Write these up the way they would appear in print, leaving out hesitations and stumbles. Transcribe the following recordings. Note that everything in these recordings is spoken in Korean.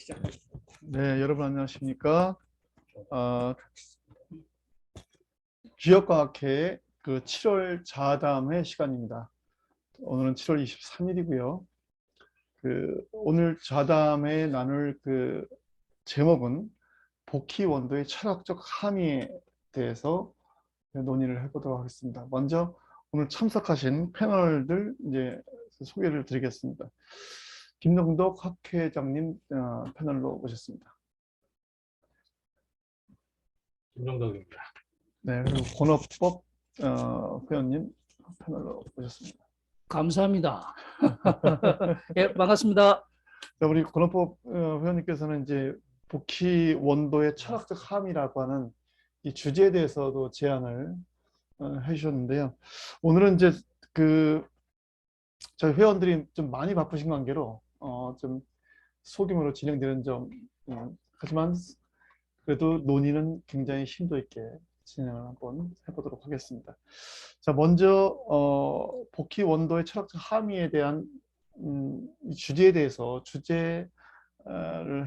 시작하겠습니다. 네, 여러분 안녕하십니까? 지역과학회의 그 7월 자담회 시간입니다. 오늘은 7월 23일이고요. 오늘 자담회 나눌 제목은 복희 원도의 철학적 함의에 대해서 논의를 해보도록 하겠습니다. 먼저 오늘 참석하신 패널들 이제 소개를 드리겠습니다. 김동덕 학회장님 패널로 오셨습니다. 김정덕입니다. 네, 그리고 권업법 회원님 패널로 오셨습니다. 감사합니다. 예, 반갑습니다. 자, 우리 권업법 회원님께서는 이제 복희 원도의 철학적 함이라고 하는 이 주제에 대해서도 제안을 해주셨는데요. 오늘은 이제 저희 회원들이 좀 많이 바쁘신 관계로 좀 소규모로 진행되는 점, 하지만 그래도 논의는 굉장히 심도 있게 진행을 한번 해보도록 하겠습니다. 자, 먼저 복희 원도의 철학적 함의에 대한 이 주제에 대해서 주제를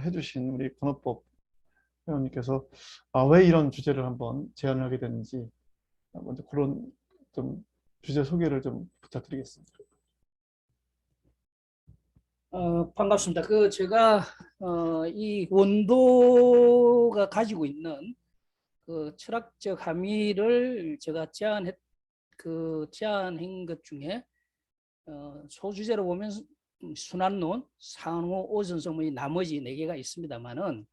해주신 우리 권업법 회원님께서 왜 이런 주제를 한번 제안을 하게 됐는지 먼저 그런 좀 주제 소개를 좀 부탁드리겠습니다. 반갑습니다. 제가 이 원도가 가지고 있는 그 철학적 함의를 제가 제안한 것 중에 소주제로 보면 순환론, 상호, 오전성, 나머지 4개가 있습니다만은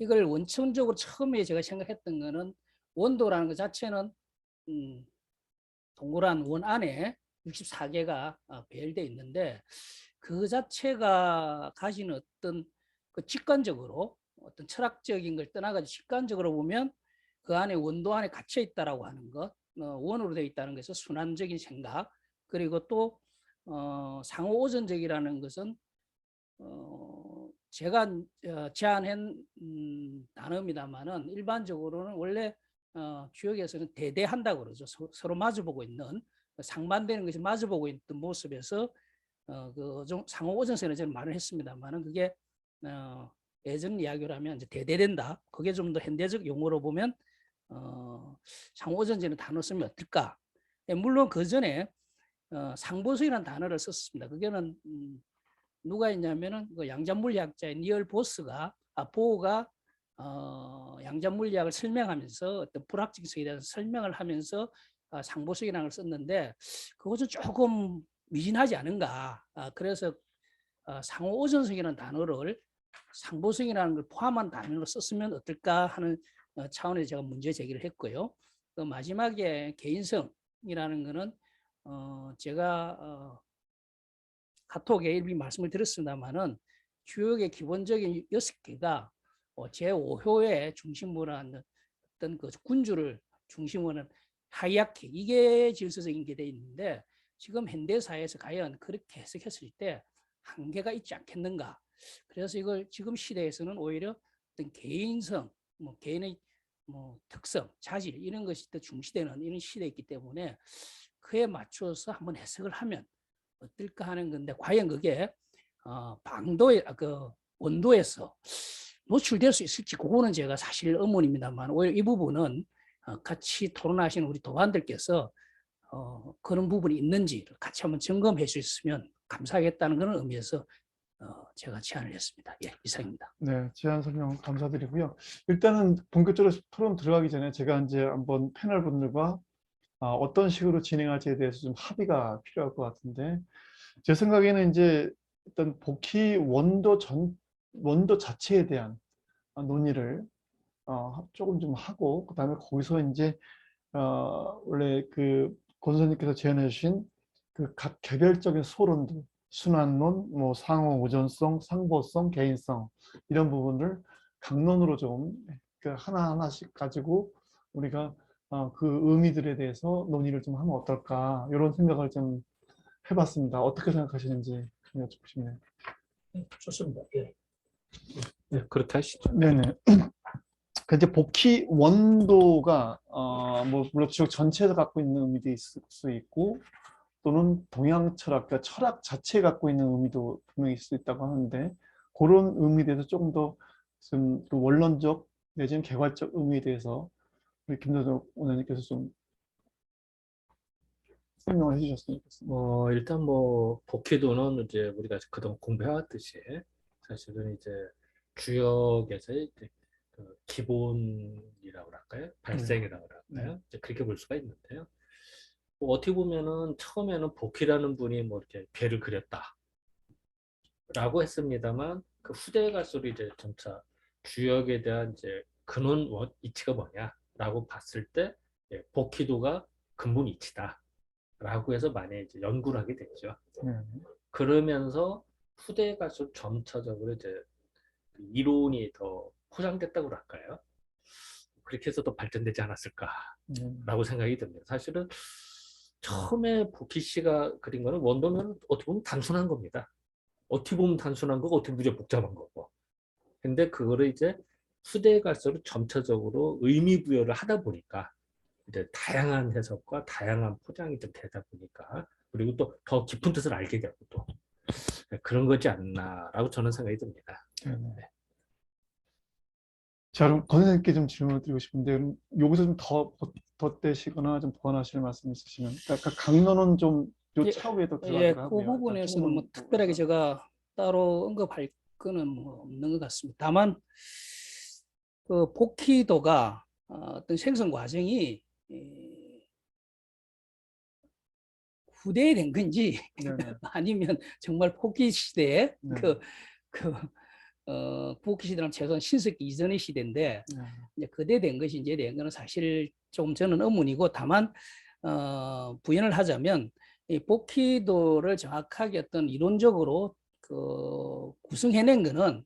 이걸 원천적으로 처음에 제가 생각했던 거는 원도라는 것 자체는 동그란 원 안에 64개가 배열되어 있는데 그 자체가 가진 어떤 직관적으로 어떤 철학적인 걸 떠나가지고 직관적으로 보면 그 안에 원도 안에 갇혀 있다라고 하는 것, 원으로 되어 있다는 것에서 순환적인 생각, 그리고 또 상호 오전적이라는 것은 제가 제안한 단어입니다만은 일반적으로는 원래 주역에서는 대대한다고 그러죠. 서로 마주보고 있는 상반되는 것이 마주보고 있던 모습에서 상호 오전성이라는 저는 말을 했습니다만은 그게 예전 이야기로 하면 이제 대대된다. 그게 좀 더 현대적 용어로 보면 상호 오전적인 단어 쓰면 어떨까? 물론 그 전에 상보수이라는 단어를 썼습니다. 그게는 누가 있냐면은 그 양자물리학자의 니얼 보어가 양자물리학을 설명하면서 어떤 불확정성에 대해서 설명을 하면서 상보수이라는 걸 썼는데 그것은 조금 미진하지 않은가. 그래서 상호 오전성이라는 단어를 상보성이라는 걸 포함한 단어로 썼으면 어떨까 하는 차원에서 제가 문제 제기를 했고요. 마지막에 개인성이라는 거는 제가 카톡에 일부 말씀을 드렸습니다만은 주역의 기본적인 6개가 제5효의 중심으로 하는 어떤 그 군주를 중심으로 하는 하이아키, 이게 질서적인 게 돼 있는데 지금 현대사회에서 과연 그렇게 해석했을 때 한계가 있지 않겠는가. 그래서 이걸 지금 시대에서는 오히려 어떤 개인성, 개인의 특성, 자질 이런 것이 더 중시되는 이런 시대이기 때문에 그에 맞춰서 한번 해석을 하면 어떨까 하는 건데 과연 그게 방도의 원도에서 노출될 수 있을지 그거는 제가 사실 의문입니다만 오히려 이 부분은 같이 토론하시는 우리 도반들께서 그런 부분이 있는지 같이 한번 점검해 주셨으면 감사하겠다는 그런 의미에서 제가 제안을 했습니다. 예, 이상입니다. 네, 제안 설명 감사드리고요. 일단은 본격적으로 토론 들어가기 전에 제가 이제 한번 패널 분들과 어떤 식으로 진행할지에 대해서 좀 합의가 필요할 것 같은데 제 생각에는 이제 일단 복희 원도 자체에 대한 논의를 조금 좀 하고 그다음에 거기서 이제 원래 권 선생님께서 제안해 주신 각 개별적인 소론들 순환론, 상호 우전성, 상보성, 개인성 이런 부분을 강론으로 좀 하나하나씩 가지고 우리가 그 의미들에 대해서 논의를 좀 하면 어떨까 이런 생각을 좀 해봤습니다. 어떻게 생각하시는지 여쭤보시면. 좋습니다. 예. 네, 그렇게 하시죠. 네네. 이제 복희 원도가 물론 지역 전체에서 갖고 있는 의미도 있을 수 있고 또는 동양 철학, 그러니까 철학 자체에 갖고 있는 의미도 분명히 있을 수 있다고 하는데 그런 의미에 대해서 조금 더 좀 그 원론적 내지는 개괄적 의미에 대해서 우리 김도덕 원장님께서 좀 설명을 해주셨으면 좋겠습니다. 일단 뭐 복귀도는 이제 우리가 그동안 공부해왔듯이 사실은 이제 주역에서의 이제 그 기본이라고 할까요? 발생이라고 할까요? 이제 그렇게 볼 수가 있는데요. 뭐 어떻게 보면은 처음에는 복희라는 분이 뭐 이렇게 배를 그렸다라고 했습니다만 그 후대에 갈수록 이제 점차 주역에 대한 이제 근원 이치가 뭐냐라고 봤을 때 복희도가 근본 이치다라고 해서 많이 이제 연구를 하게 됐죠. 네. 그러면서 후대에 갈수록 점차적으로 이제 그 이론이 더 포장됐다고 할까요? 그렇게 해서 더 발전되지 않았을까라고 생각이 듭니다. 사실은 처음에 보키 씨가 그린 거는 원도는 어떻게 보면 단순한 겁니다. 어떻게 보면 단순한 거고 어떻게 보면 복잡한 거고. 근데 그거를 이제 후대에 갈수록 점차적으로 의미 부여를 하다 보니까 이제 다양한 해석과 다양한 포장이 좀 되다 보니까 그리고 또 더 깊은 뜻을 알게 되고 또 그런 거지 않나라고 저는 생각이 듭니다. 네. 자, 그럼 권 선생님께 좀 질문을 드리고 싶은데 여기서 좀 더 덧대시거나 좀 보완하실 말씀 있으시면 아까 강론은 좀 요 예, 차후에도 예, 들어가기로 그 하고요. 부분에서는 뭐 특별하게 제가 따로 언급할 거는 뭐 없는 것 같습니다. 다만 그 복희도가 어떤 생성 과정이 후대에 된 건지 아니면 정말 포기 시대에 포기 시대는 최소한 신석기 이전의 시대인데 이제 그대된 것인지에 대한 거는 사실 좀 저는 의문이고 다만 부연을 하자면 이 복희도를 정확하게 어떤 이론적으로 그 구성해낸 거는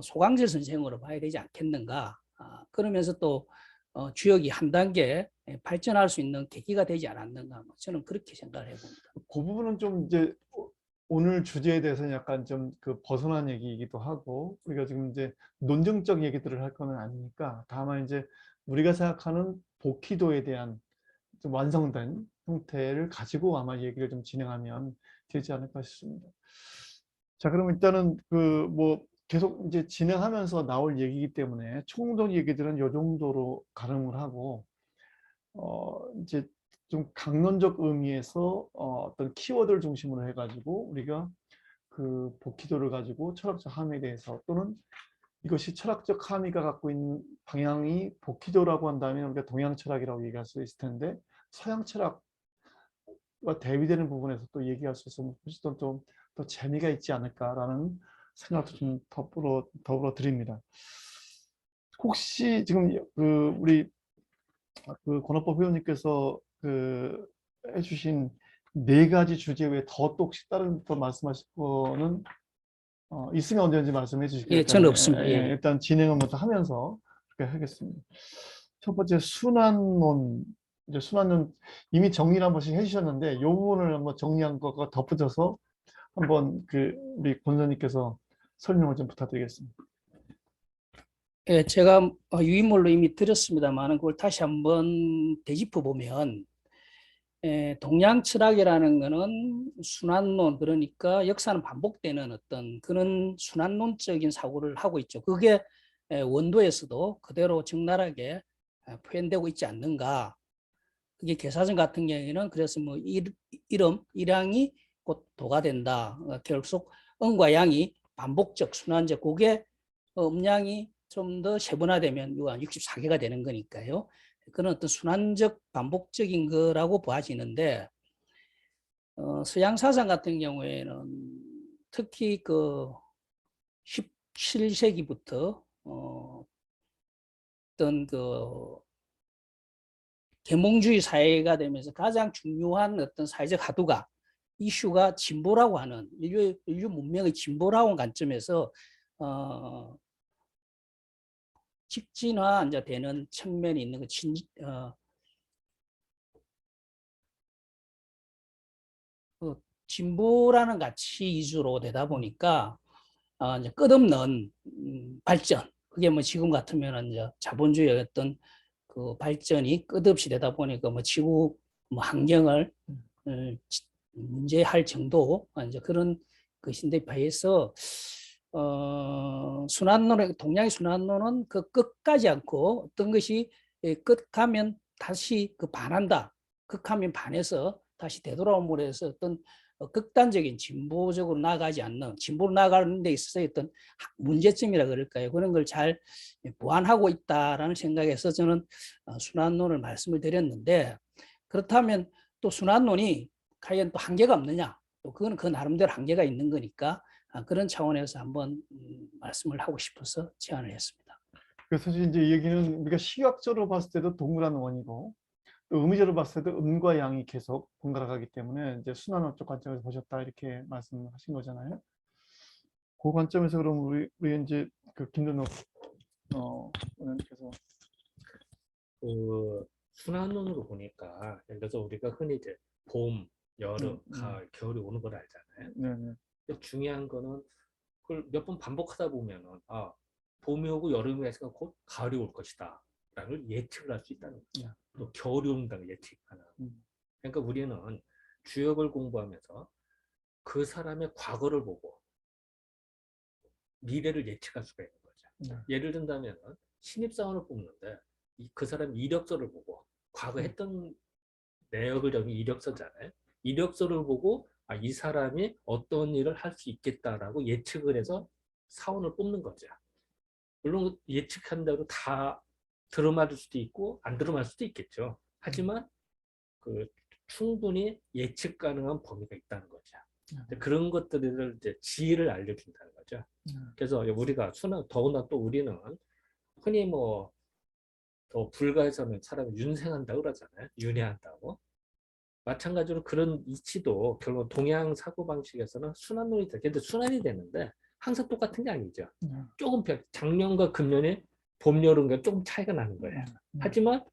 소강제 선생으로 봐야 되지 않겠는가. 그러면서 또 주역이 한 단계 발전할 수 있는 계기가 되지 않았는가. 뭐 저는 그렇게 생각을 해봅니다. 그 부분은 좀 이제 오늘 주제에 대해서는 약간 좀 그 벗어난 얘기이기도 하고 우리가 지금 이제 논증적 얘기들을 할 거는 아니니까 다만 이제 우리가 생각하는 복희도에 대한 좀 완성된 형태를 가지고 아마 얘기를 좀 진행하면 되지 않을까 싶습니다. 자, 그럼 일단은 그 뭐 계속 이제 진행하면서 나올 얘기이기 때문에 총론 얘기들은 이 정도로 가름을 하고 이제 좀 강론적 의미에서 어떤 키워드를 중심으로 해가지고 우리가 그 복희도를 가지고 철학적 함의에 대해서 또는 이것이 철학적 함의가 갖고 있는 방향이 복희도라고 한다면 우리가 동양 철학이라고 얘기할 수 있을 텐데 서양 철학과 대비되는 부분에서 또 얘기할 수 있으면 훨씬 좀 더 재미가 있지 않을까라는 생각도 좀 더불어 드립니다. 혹시 지금 그 우리 그 권업법 회원님께서 그 해주신 4가지 주제 외에 또 혹시 다른 더 말씀하실 거는 있으면 언제든지 말씀해 주시길. 예, 저는 없습니다. 예. 일단 진행을 먼저 하면서 그렇게 하겠습니다. 첫 번째 순환론. 이제 순환론 이미 정리를 한 번씩 해주셨는데 이 부분을 한번 정리한 것과 덧붙여서 한번 그 우리 권사님께서 설명을 좀 부탁드리겠습니다. 예, 제가 유인물로 이미 드렸습니다만 그걸 다시 한번 되짚어 보면 동양 철학이라는 것은 순환론, 그러니까 역사는 반복되는 어떤 그런 순환론적인 사고를 하고 있죠. 그게 원도에서도 그대로 적나라하게 표현되고 있지 않는가. 그게 계사전 같은 경우에는 그래서 뭐 일양이 곧 도가 된다. 결국 음과 양이 반복적 순환적, 그게 음양이 좀 더 세분화되면 64개가 되는 거니까요. 그런 어떤 순환적 반복적인 거라고 보아지는데 서양 사상 같은 경우에는 특히 그 17세기부터 어떤 그 계몽주의 사회가 되면서 가장 중요한 어떤 사회적 화두가 이슈가 진보라고 하는 인류 문명의 진보라고 하는 관점에서 직진화 이제 되는 측면이 있는 진보라는 가치 위주로 되다 보니까 이제 끝없는 발전. 그게 뭐 지금 같으면 이제 자본주의의 어떤 그 발전이 끝없이 되다 보니까 뭐 지구 뭐 환경을 문제할 정도 이제 그런 것인데 비해서 순환론의 동양의 순환론은 그 끝까지 않고 어떤 것이 끝가면 다시 그 반한다. 극하면 반해서 다시 되돌아옴으로 해서 어떤 극단적인 진보적으로 나가지 않는 진보로 나가는 데 있어서 어떤 문제점이라 그럴까요? 그런 걸 잘 보완하고 있다라는 생각에서 저는 순환론을 말씀을 드렸는데 그렇다면 또 순환론이 과연 또 한계가 없느냐? 또 그거는 그 나름대로 한계가 있는 거니까 그런 차원에서 한번 말씀을 하고 싶어서 제안을 했습니다. 그래서 사실 이제 이 얘기는 우리가 시각적으로 봤을 때도 동그란 원이고 또 의미적으로 봤을 때도 음과 양이 계속 번갈아 가기 때문에 이제 순환론적 관점에서 보셨다 이렇게 말씀하신 거잖아요. 그 관점에서 그럼 우리 이제 그 김준호 의원님께서 그 순환론으로 보니까 예를 들어서 우리가 흔히 이제 봄, 여름, 가을, 겨울이 오는 걸 알잖아요. 네네. 근데 중요한 거는 그걸 몇 번 반복하다 보면은 봄이 오고 여름이 왔으니까 곧 가을이 올 것이다 라는 걸 예측을 할 수 있다는 거죠. 또 겨울이 온다는 예측하는. 그러니까 우리는 주역을 공부하면서 그 사람의 과거를 보고 미래를 예측할 수가 있는 거죠. 예를 든다면 신입사원을 뽑는데 그 사람 이력서를 보고 과거 했던 내역을 적은 이력서잖아요. 이력서를 보고 이 사람이 어떤 일을 할 수 있겠다라고 예측을 해서 사원을 뽑는 거죠. 물론 예측한다고 다 들어맞을 수도 있고 안 들어맞을 수도 있겠죠. 하지만 그 충분히 예측 가능한 범위가 있다는 거죠. 그런 것들을 이제 지혜를 알려준다는 거죠. 그래서 우리가 더구나 또 우리는 흔히 뭐 더 불가에서는 사람이 윤생한다고 그러잖아요. 윤회한다고. 마찬가지로 그런 이치도 결국 동양 사고방식에서는 순환론이 돼. 근데 순환이 되는데 항상 똑같은 게 아니죠. 조금 작년과 금년에 봄, 여름과 조금 차이가 나는 거예요. 하지만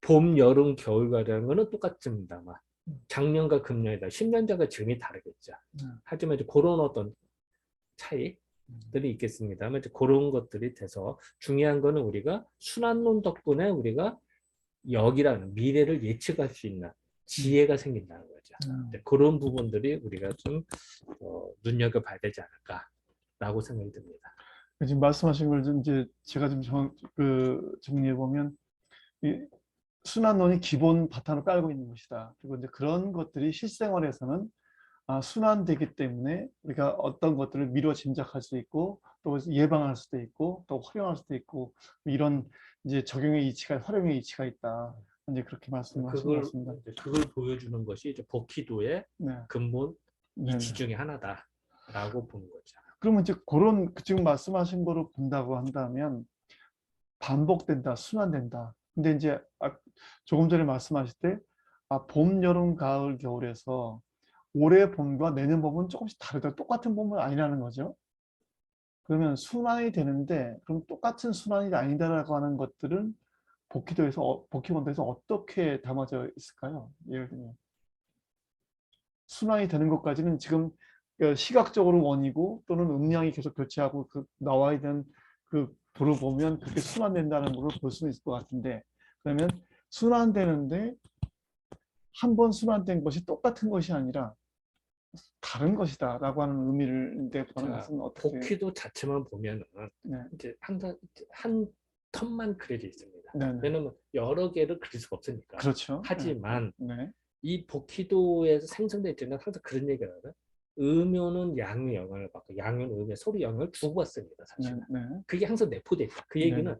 봄, 여름, 겨울과라는 거는 똑같습니다만 작년과 금년이다. 10년 전과 지금이 다르겠죠. 하지만 이제 그런 어떤 차이들이 있겠습니다만 이제 그런 것들이 돼서 중요한 거는 우리가 순환론 덕분에 우리가 여기라는 미래를 예측할 수 있는 지혜가 생긴다는 거죠. 그런 부분들이 우리가 좀 눈여겨봐야 되지 않을까라고 생각이 듭니다. 지금 말씀하신 걸 좀 이제 제가 좀 정리해 보면 이 순환론이 기본 바탕을 깔고 있는 것이다. 그리고 이제 그런 것들이 실생활에서는 순환되기 때문에 우리가 어떤 것들을 미뤄 짐작할 수 있고 또 예방할 수도 있고 또 활용할 수도 있고 이런 이제 적용의 이치가 활용의 이치가 있다. 이제 그렇게 말씀하신 것 같습니다. 그걸 보여주는 것이 이제 버키도의 근본 이치 중에 하나다라고 보는 거죠. 그러면 이제 그런 지금 말씀하신 거로 본다고 한다면 반복된다, 순환된다. 근데 이제 조금 전에 말씀하실 때 봄, 여름, 가을, 겨울에서 올해 봄과 내년 봄은 조금씩 다르다. 똑같은 봄은 아니라는 거죠. 그러면 순환이 되는데 그럼 똑같은 순환이 아니다라고 하는 것들은 복귀본도에서 어떻게 담아져 있을까요? 예를 들면 순환이 되는 것까지는 지금 시각적으로 원이고 또는 음량이 계속 교체하고 나와 있는 그 도를 보면 그렇게 순환된다는 걸 볼 수는 있을 것 같은데 그러면 순환되는데 한 번 순환된 것이 똑같은 것이 아니라 다른 것이다 라고 하는 의미를 내보는 것은 어떻게 복귀도 자체만 보면은 이제 항상 한 텀만 그려져 있습니다. 왜냐면 여러 개를 그릴 수가 없으니까. 그렇죠. 하지만 이 복귀도에서 생성될 때는 항상 그런 얘기를 하거든요. 음요는 양의 영향을 받고 양요는 음의 서로 영향을 주고받습니다. 사실은. 그게 항상 내포되어 있다. 그 얘기는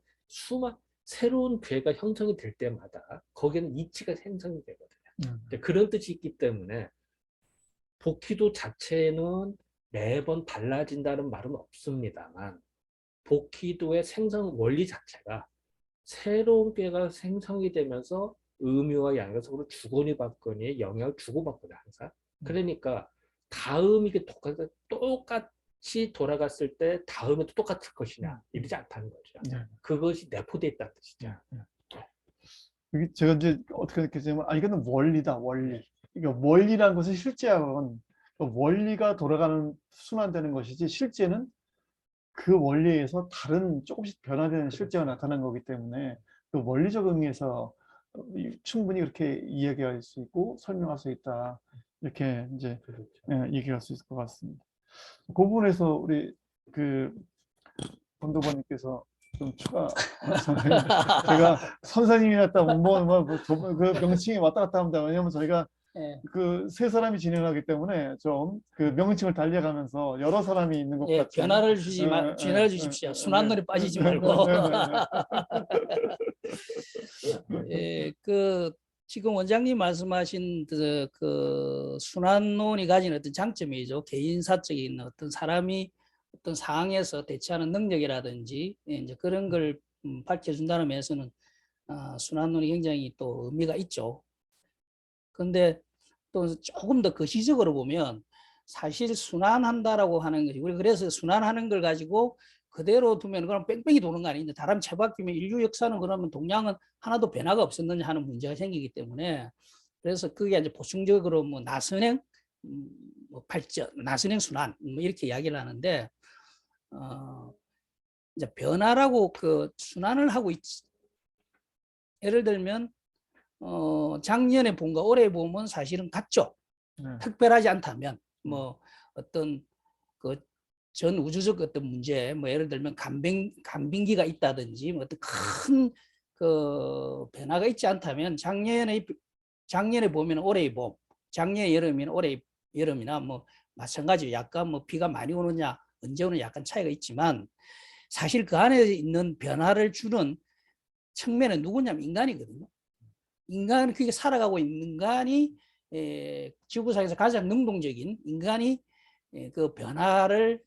새로운 괴가 형성이 될 때마다 거기에는 이치가 생성이 되거든요. 그런 뜻이 있기 때문에 복귀도 자체는 매번 달라진다는 말은 없습니다만 복귀도의 생성 원리 자체가 새로운 괴가 생성이 되면서 음유와 양의 서로 주거니 받거니 영향을 주고받거든요. 항상. 그러니까 다음 이게 똑같이 돌아갔을 때 다음에도 똑같을 것이냐 이러지 않다는 거죠. 그것이 내포되어 있다는 뜻이죠. 제가 이제 어떻게 느꼈냐면 이거는 원리다. 원리. 그러니까 원리라는 것은 실제하고는 원리가 돌아가는 순환되는 것이지 실제는 그 원리에서 다른 조금씩 변화되는 실제가 나타난 거기 때문에 그 원리적 의미에서 충분히 그렇게 이야기할 수 있고 설명할 수 있다. 이렇게 이제 얘기할 수 있을 것 같습니다. 그 부분에서 우리 그 본도관님께서 좀 추가 제가 선생님이었다 그 명칭이 왔다 갔다 합니다. 왜냐하면 저희가 예, 그 세 사람이 진행하기 때문에 좀 그 명칭을 달려가면서 여러 사람이 있는 것 예, 같은. 변화를 주십시오. 순환론에 빠지지 말고. 예, 그 지금 원장님 말씀하신 그 순환론이 가진 어떤 장점이죠. 개인사적인 어떤 사람이 어떤 상황에서 대처하는 능력이라든지 예, 이제 그런 걸 밝혀준다는 면에서는 순환론이 굉장히 또 의미가 있죠. 그런데 또 조금 더 거시적으로 보면 사실 순환한다라고 하는 것이 우리 그래서 순환하는 걸 가지고 그대로 두면 그럼 뺑뺑이 도는 거 아닌데 다른 채바퀴면 인류 역사는 그러면 동양은 하나도 변화가 없었느냐 하는 문제가 생기기 때문에 그래서 그게 이제 보충적으로 뭐 나선행 뭐 발전, 나선행 순환 뭐 이렇게 이야기를 하는데 이제 변화라고 그 순환을 하고 있지. 예를 들면 작년에 본 거 올해 보면 사실은 같죠. 특별하지 않다면 뭐 어떤 그 전 우주적 어떤 문제 뭐 예를 들면 간빙기가 있다든지 뭐 어떤 큰 그 변화가 있지 않다면 작년에 보면 올해의 봄, 작년에 여름이면 올해의 여름이나 뭐 마찬가지로 약간 뭐 비가 많이 오느냐 언제 오느냐 약간 차이가 있지만 사실 그 안에 있는 변화를 주는 측면은 누구냐면 인간이거든요. 인간 그게 살아가고 있는 인간이 지구상에서 가장 능동적인 인간이 그 변화를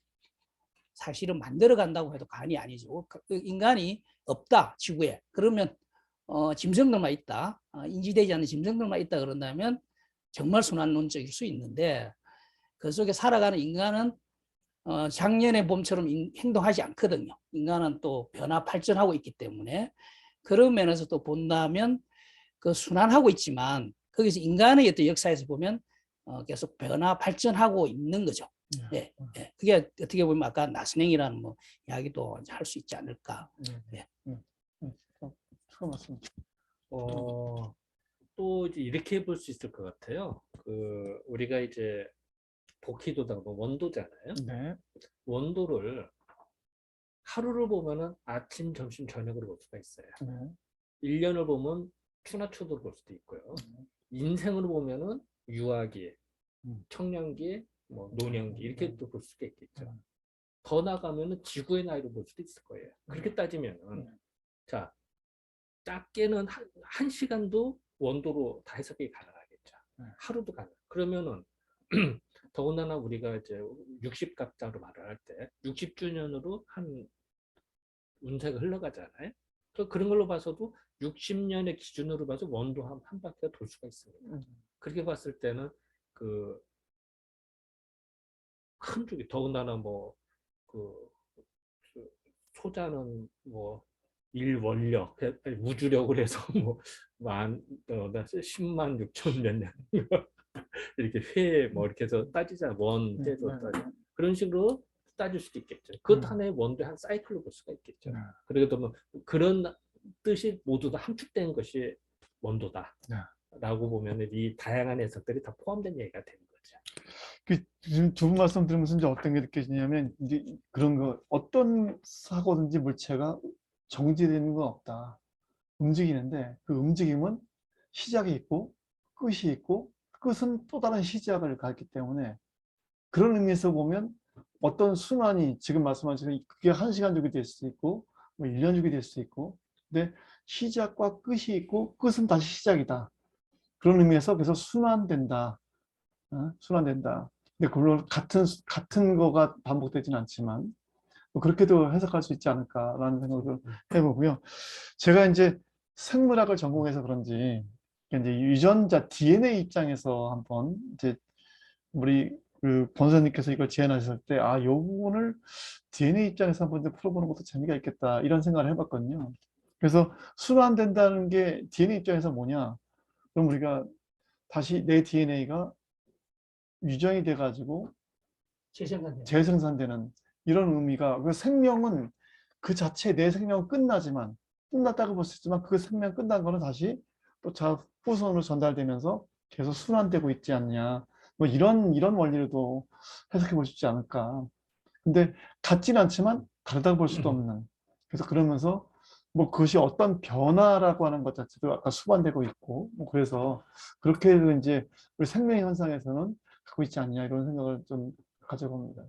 사실은 만들어 간다고 해도 과언이 아니죠. 인간이 없다 지구에 그러면 짐승들만 있다 인지되지 않는 짐승들만 있다 그런다면 정말 순환론적일 수 있는데 그 속에 살아가는 인간은 작년의 봄처럼 행동하지 않거든요. 인간은 또 변화 발전하고 있기 때문에 그런 면에서 또 본다면 그 순환하고 있지만 거기서 인간의 어떤 역사에서 보면 계속 변화 발전하고 있는 거죠. 네, 네. 그게 어떻게 보면 아까 나선행이라는 뭐 이야기도 할 수 있지 않을까. 네. 맞습니다. 또 이제 이렇게 볼 수 있을 것 같아요. 그 우리가 이제 복희도다 뭐 원도잖아요. 네. 원도를 하루를 보면은 아침, 점심, 저녁으로 볼 수가 있어요. 네. 1년을 보면 추나 추도로 볼 수도 있고요. 인생으로 보면은 유아기, 청년기, 뭐 노년기 이렇게 또 볼 수가 있겠죠. 더 나가면은 지구의 나이로 볼 수도 있을 거예요. 그렇게 따지면은 자 작게는 한 시간도 원도로 다 해석이 가능하겠죠. 하루도 가능. 그러면은 더군다나 우리가 이제 60갑자로 말을 할 때 60주년으로 한 운세가 흘러가잖아요. 그런 걸로 봐서도 60년의 기준으로 봐서 원도 한 바퀴가 돌 수가 있습니다. 그렇게 봤을 때는 그 큰 쪽이 더군다나 뭐 그 소자는 뭐 일원력, 우주력을 해서 뭐 10만 6천 몇 년 이렇게 회 뭐 이렇게 해서 따지자 원대도 따지 그런 식으로 따질 수도 있겠죠. 그것 하나의 원도의 한 사이클로 볼 수가 있겠죠. 그래도 뭐 그런 뜻이 모두 다 함축된 것이 원도다라고 보면 이 다양한 해석들이 다 포함된 얘기가 되는 거죠. 지금 두 분 말씀 들으면서 이제 어떤 게 느껴지냐면 이제 그런 거 어떤 사고든지 물체가 정지되는 건 없다. 움직이는데 그 움직임은 시작이 있고 끝이 있고 끝은 또 다른 시작을 갖기 때문에 그런 의미에서 보면 어떤 순환이 지금 말씀하신 그게 1시간 주기 될 수도 있고 뭐 1년 주기 될 수도 있고 근데 시작과 끝이 있고 끝은 다시 시작이다. 그런 의미에서 그래서 순환된다. 순환된다. 근데 물론 같은 거가 반복되지는 않지만 뭐 그렇게도 해석할 수 있지 않을까라는 생각을 해보고요. 제가 이제 생물학을 전공해서 그런지 이제 유전자 DNA 입장에서 한번 이제 우리 그 권사님께서 이걸 제안하셨을 때 이 부분을 DNA 입장에서 한번 풀어보는 것도 재미가 있겠다 이런 생각을 해봤거든요. 그래서 순환된다는 게 DNA 입장에서 뭐냐? 그럼 우리가 다시 내 DNA가 유전이 돼가지고 재생산되는 이런 의미가 그 생명은 그 자체 내 생명은 끝나지만 끝났다고 볼 수 있지만 그 생명 끝난 거는 다시 또 후손으로 전달되면서 계속 순환되고 있지 않냐 뭐 이런 원리로도 해석해 볼 수 있지 않을까 근데 같진 않지만 다르다고 볼 수도 없는. 그래서 그러면서 뭐 그것이 어떤 변화라고 하는 것 자체도 아까 수반되고 있고, 뭐 그래서 그렇게 해서 이제 우리 생명 현상에서는 갖고 있지 않냐 이런 생각을 좀 가져봅니다.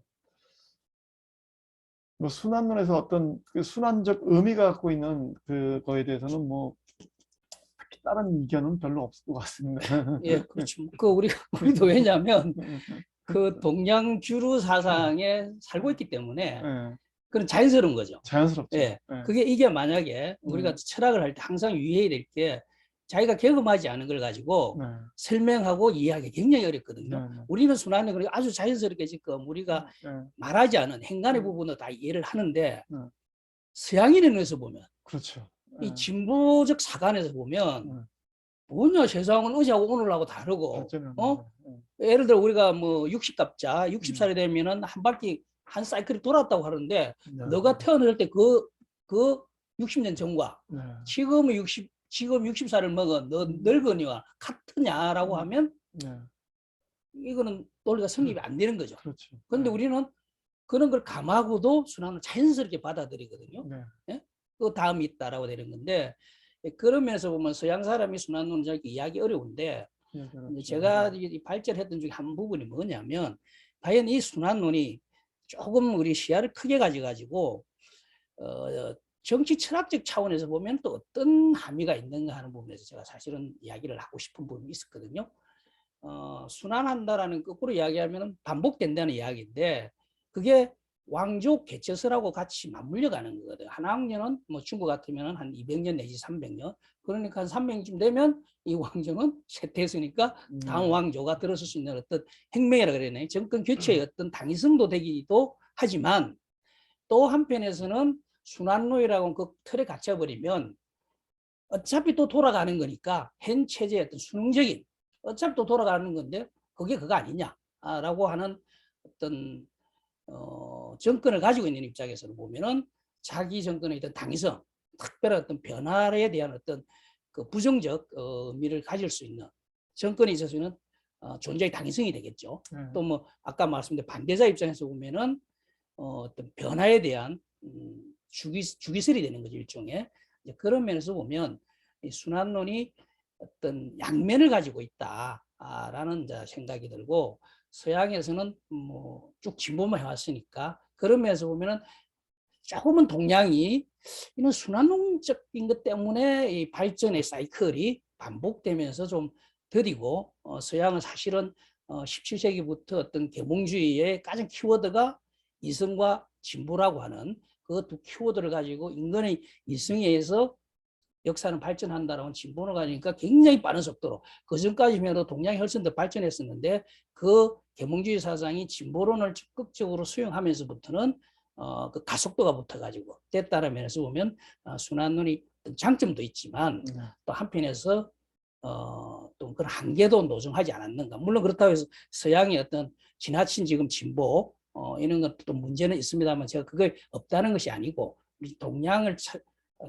뭐 순환론에서 어떤 그 순환적 의미가 갖고 있는 그거에 대해서는 뭐 특히 다른 의견은 별로 없을 것 같습니다. 예, 그렇죠. 그 우리도 왜냐하면 그 동양 주류 사상에 살고 있기 때문에 예, 그런 자연스러운 거죠. 자연스럽죠. 예. 예, 그게 이게 만약에 우리가 철학을 할 때 항상 유의해야 될 게 자기가 경험하지 않은 걸 가지고 네, 설명하고 이해하기 굉장히 어렵거든요. 네, 우리는 순환이 그러니까 아주 자연스럽게 지금 우리가 네, 말하지 않은 행간의 부분을 다 이해를 하는데 네. 서양인에서 보면 그렇죠. 이 예, 진보적 사관에서 보면 뭐냐 세상은 어제하고 오늘하고 다르고 발전하는 예를 들어 우리가 뭐 60갑자 60살이 음. 되면은 한 바퀴 한 사이클이 돌았다고 하는데 네, 너가 태어날 때 그 60년 전과 네, 지금 60살을 먹은 너 늙은이와 같으냐라고 하면 네, 이거는 논리가 성립이 안 되는 거죠. 그렇죠. 그런데 네, 우리는 그런 걸 감하고도 순환을 자연스럽게 받아들이거든요. 네, 예? 그 다음이 있다라고 되는 건데 그런 면에서 보면 서양 사람이 순환론을 잘 이해하기 어려운데 예, 이제 그렇죠. 제가 이 발전했던 중에 한 부분이 뭐냐면 과연 이 순환론이 조금 우리 시야를 크게 가지고 정치 철학적 차원에서 보면 또 어떤 함의가 있는가 하는 부분에서 제가 사실은 이야기를 하고 싶은 부분이 있었거든요. 순환한다라는 거꾸로 이야기하면 반복된다는 이야기인데 그게 왕족 개처설하고 같이 맞물려 가는 거거든요. 한 왕조는 뭐 중국 같으면 한 200년 내지 300년. 그러니까 한 300년쯤 되면 이 왕조는 쇠퇴했으니까 다음 왕조가 들어설 수 있는 어떤 혁명이라 그러네. 정권 교체의 어떤 당위성도 되기도 하지만 또 한편에서는 순환로이라고 그 틀에 갇혀버리면 어차피 또 돌아가는 거니까 현 체제의 어떤 수능적인 어차피 또 돌아가는 건데 그게 그거 아니냐라고 하는 어떤 정권을 가지고 있는 입장에서는 보면은 자기 정권의 어떤 당위성, 특별한 어떤 변화에 대한 어떤 그 부정적 의미를 가질 수 있는 정권에 있어서는 존재의 당위성이 되겠죠. 또 뭐 아까 말씀드린 반대자 입장에서 보면은 어떤 변화에 대한 주기설이 되는 거죠, 일종의. 그런 면에서 보면 이 순환론이 어떤 양면을 가지고 있다라는 생각이 들고 서양에서는 뭐 쭉 진보만 해왔으니까 그런 면에서 보면은 조금은 동양이 이런 순환론적인 것 때문에 이 발전의 사이클이 반복되면서 좀 더디고 서양은 사실은 17세기부터 어떤 계몽주의의 가장 키워드가 이성과 진보라고 하는 그 두 키워드를 가지고 인간의 이성에 의해서 역사는 발전한다라는 진보를 가지니까 굉장히 빠른 속도로 그전까지면 동양이 훨씬 더 발전했었는데 그 계몽주의 사상이 진보론을 적극적으로 수용하면서부터는 그 가속도가 붙어가지고 됐다는 면에서 보면 순환론이 장점도 있지만 또 한편에서 또 그런 한계도 노정하지 않았는가. 물론 그렇다고 해서 서양의 어떤 지나친 지금 진보 이런 것도 문제는 있습니다만 제가 그게 없다는 것이 아니고 동양을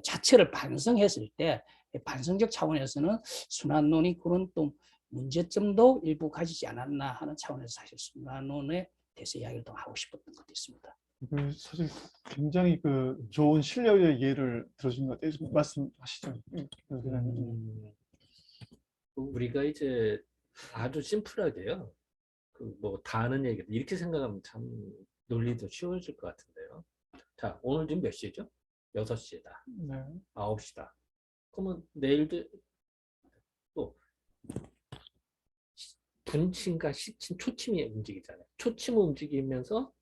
자체를 반성했을 때 반성적 차원에서는 순환론이 그런 또 문제점도 일부 가지지 않았나 하는 차원에서 사실 순환론에 대해서 이야기를 더 하고 싶었던 것도 있습니다. 사실 굉장히 그 좋은 실력의 예를 들어준 것 같아요. 말씀하시죠. 우리가 이제 아주 심플하게요. 그 뭐 다 아는 얘기 이렇게 생각하면 참 논리도 쉬워질 것 같은데요. 자, 오늘 지금 몇 시죠? 6시다. 네. 9시다. 그러면 내일도 또 분침과 시침, 초침이 움직이잖아요. 초침이 움직이면서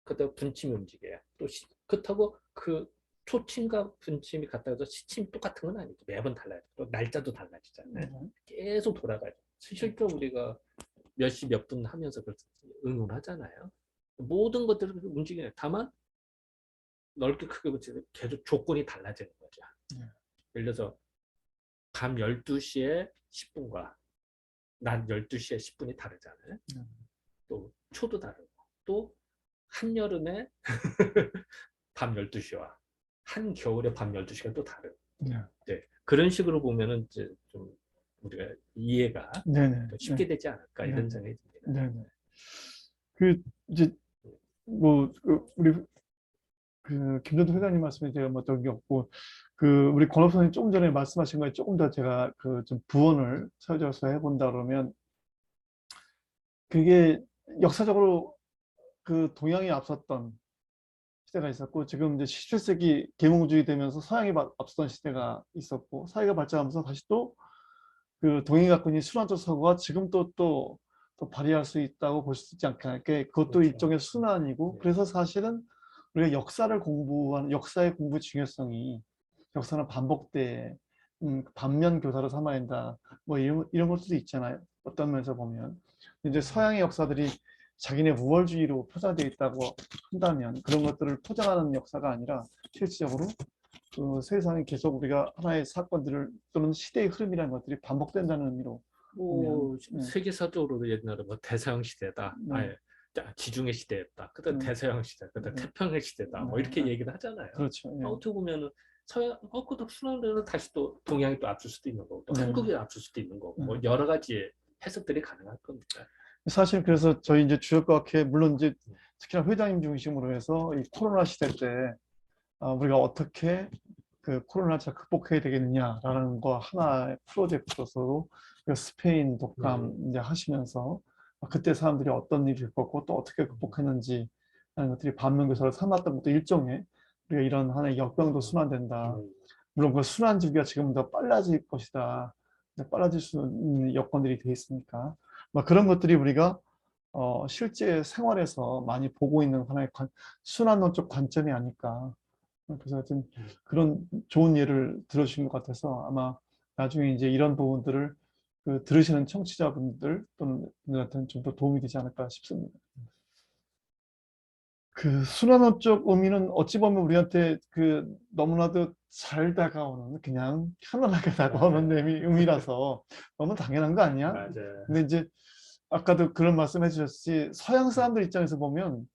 그다음 분침이 움직여요. 또 그렇다고 그 초침과 분침이 같다고 해서 시침이 똑같은 건 아니죠. 매번 달라요. 또 날짜도 달라지잖아요. 계속 돌아가죠. 실제로 우리가 몇 시 몇 분 하면서 응원하잖아요. 모든 것들을 움직여요. 다만 넓게 크게 붙이면 계속 조건이 달라지는 거죠. 예를 들어서 밤 12시에 10분과 낮 12시에 10분이 다르잖아요. 또 초도 다르고 또 한여름에 밤 12시와 한겨울에 밤 12시가 또 다르고 네. 그런 식으로 보면은 이제 좀 우리가 이해가 더 쉽게 되지 않을까 이런 생각이 듭니다. 그 이제 뭐 우리 그 김전도 회장님 말씀에 제가 뭐 어떤 게 없고 그 우리 권업 선생님 조금 전에 말씀하신 거에 조금 더 제가 그 좀 부언을 찾아서 해본다 그러면 그게 역사적으로 그 동양이 앞섰던 시대가 있었고 지금 이제 17세기 계몽주의 되면서 서양이 앞서던 시대가 있었고 사회가 발전하면서 다시 또 그 동양이 갖고 있는 순환적 사고가 지금 또 발휘할 수 있다고 볼 수 있지 않을까. 그것도 그렇죠. 일종의 순환이고 네. 그래서 사실은 우리가 역사를 공부하는 역사의 공부 중요성이 역사는 반복돼 반면 교사로 삼아야 된다. 뭐 이런 것도 있잖아요. 어떤 면에서 보면 이제 서양의 역사들이 자기네 우월주의로 포장되어 있다고 한다면 그런 것들을 포장하는 역사가 아니라 실질적으로 그 세상에 계속 우리가 하나의 사건들을 또는 시대의 흐름이라는 것들이 반복된다는 의미로 뭐 보면 세계사적으로도 옛날에 뭐 대서양 시대다, 아니 지중해 시대였다, 그다음 대서양 시대, 그다음 태평양 시대다, 뭐 이렇게 얘기를 하잖아요. 그렇죠. 어떻게 보면은 서양 그것도 순환되는 다시 또 동양이 또 앞설 수도 있는 거고 또 한국이 앞설 수도 있는 거고 뭐 여러 가지 해석들이 가능할 겁니다. 사실 그래서 저희 이제 주역과학회 물론 이제 특히나 회장님 중심으로 해서 이 코로나 시대 때 우리가 어떻게 그 코로나를 잘 극복해야 되겠느냐라는 거 하나의 프로젝트로서도 스페인 독감 이제 하시면서 그때 사람들이 어떤 일을 겪었고 또 어떻게 극복했는지 하는 것들이 반면교사를 삼았던 것도 일종의 우리가 이런 하나의 역병도 순환된다. 물론 그 순환 주기가 지금 더 빨라질 것이다. 빨라질 수 있는 여건들이 돼 있으니까 막 그런 것들이 우리가 실제 생활에서 많이 보고 있는 하나의 순환론적 관점이 아닐까. 그래서 하여튼 그런 좋은 예를 들어주신 것 같아서 아마 나중에 이제 이런 부분들을 그 들으시는 청취자분들 또는 분들한테는 좀 더 도움이 되지 않을까 싶습니다. 그 순환론적 의미는 어찌 보면 우리한테 그 너무나도 잘 다가오는 그냥 편안하게 다가오는 의미라서 너무 당연한 거 아니야? 맞아요. 근데 이제 아까도 그런 말씀 해주셨지 서양 사람들 입장에서 보면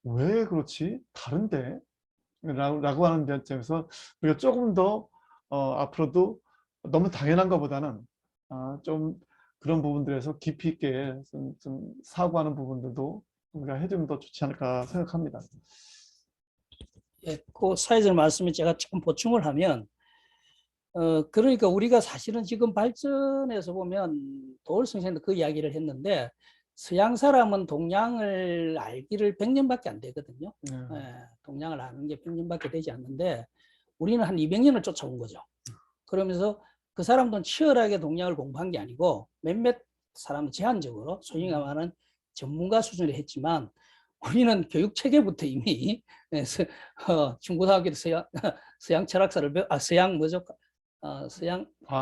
왜 그렇지? 다른데? 라고 하는 대점에서 우리가 조금 더 앞으로도 너무 당연한 것보다는 좀 그런 부분들에서 깊이 있게 좀 사고하는 부분들도 우리가 해주면 더 좋지 않을까 생각합니다. 예, 그 사회적 말씀을 제가 조금 보충을 하면 그러니까 우리가 사실은 지금 발전해서 보면 도올 선생님도 그 이야기를 했는데 서양 사람은 동양을 알기를 100년밖에 안 되거든요. 예, 동양을 아는 게 100년밖에 되지 않는데 우리는 한 200년을 쫓아온 거죠. 그러면서 그 사람들은 치열하게 동양을 공부한 게 아니고 몇몇 사람은 제한적으로 소위 말하는 전문가 수준을 했지만 우리는 교육 체계부터 이미 중고등학교 서양 철학사를 서양 뭐죠?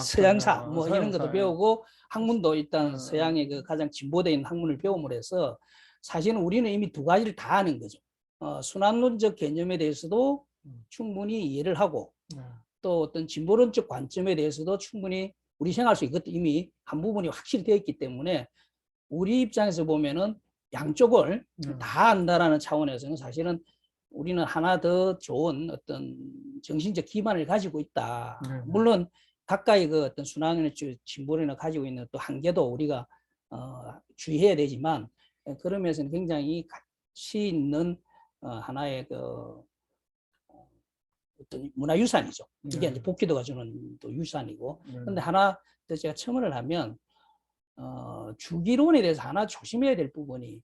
서양사 뭐 이런 것도 배우고 학문도 일단 서양의 그 가장 진보되어 있는 학문을 배움으로 해서 사실은 우리는 이미 두 가지를 다 아는 거죠. 순환론적 개념에 대해서도 충분히 이해를 하고 또 어떤 진보론적 관점에 대해서도 충분히 우리 생각할 수 있것도 이미 한 부분이 확실히 되어 있기 때문에 우리 입장에서 보면은 양쪽을 다 안다라는 차원에서는 사실은 우리는 하나 더 좋은 어떤 정신적 기반을 가지고 있다. 물론 각각의 그 어떤 순환의 진보론을 가지고 있는 또 한계도 우리가 주의해야 되지만 그런 면에서는 굉장히 가치 있는 하나의 그 어떤 문화유산이죠. 이게 이제 복귀도가 주는 또 유산이고. 그런데 하나 더 제가 첨언을 하면 주기론에 대해서 하나 조심해야 될 부분이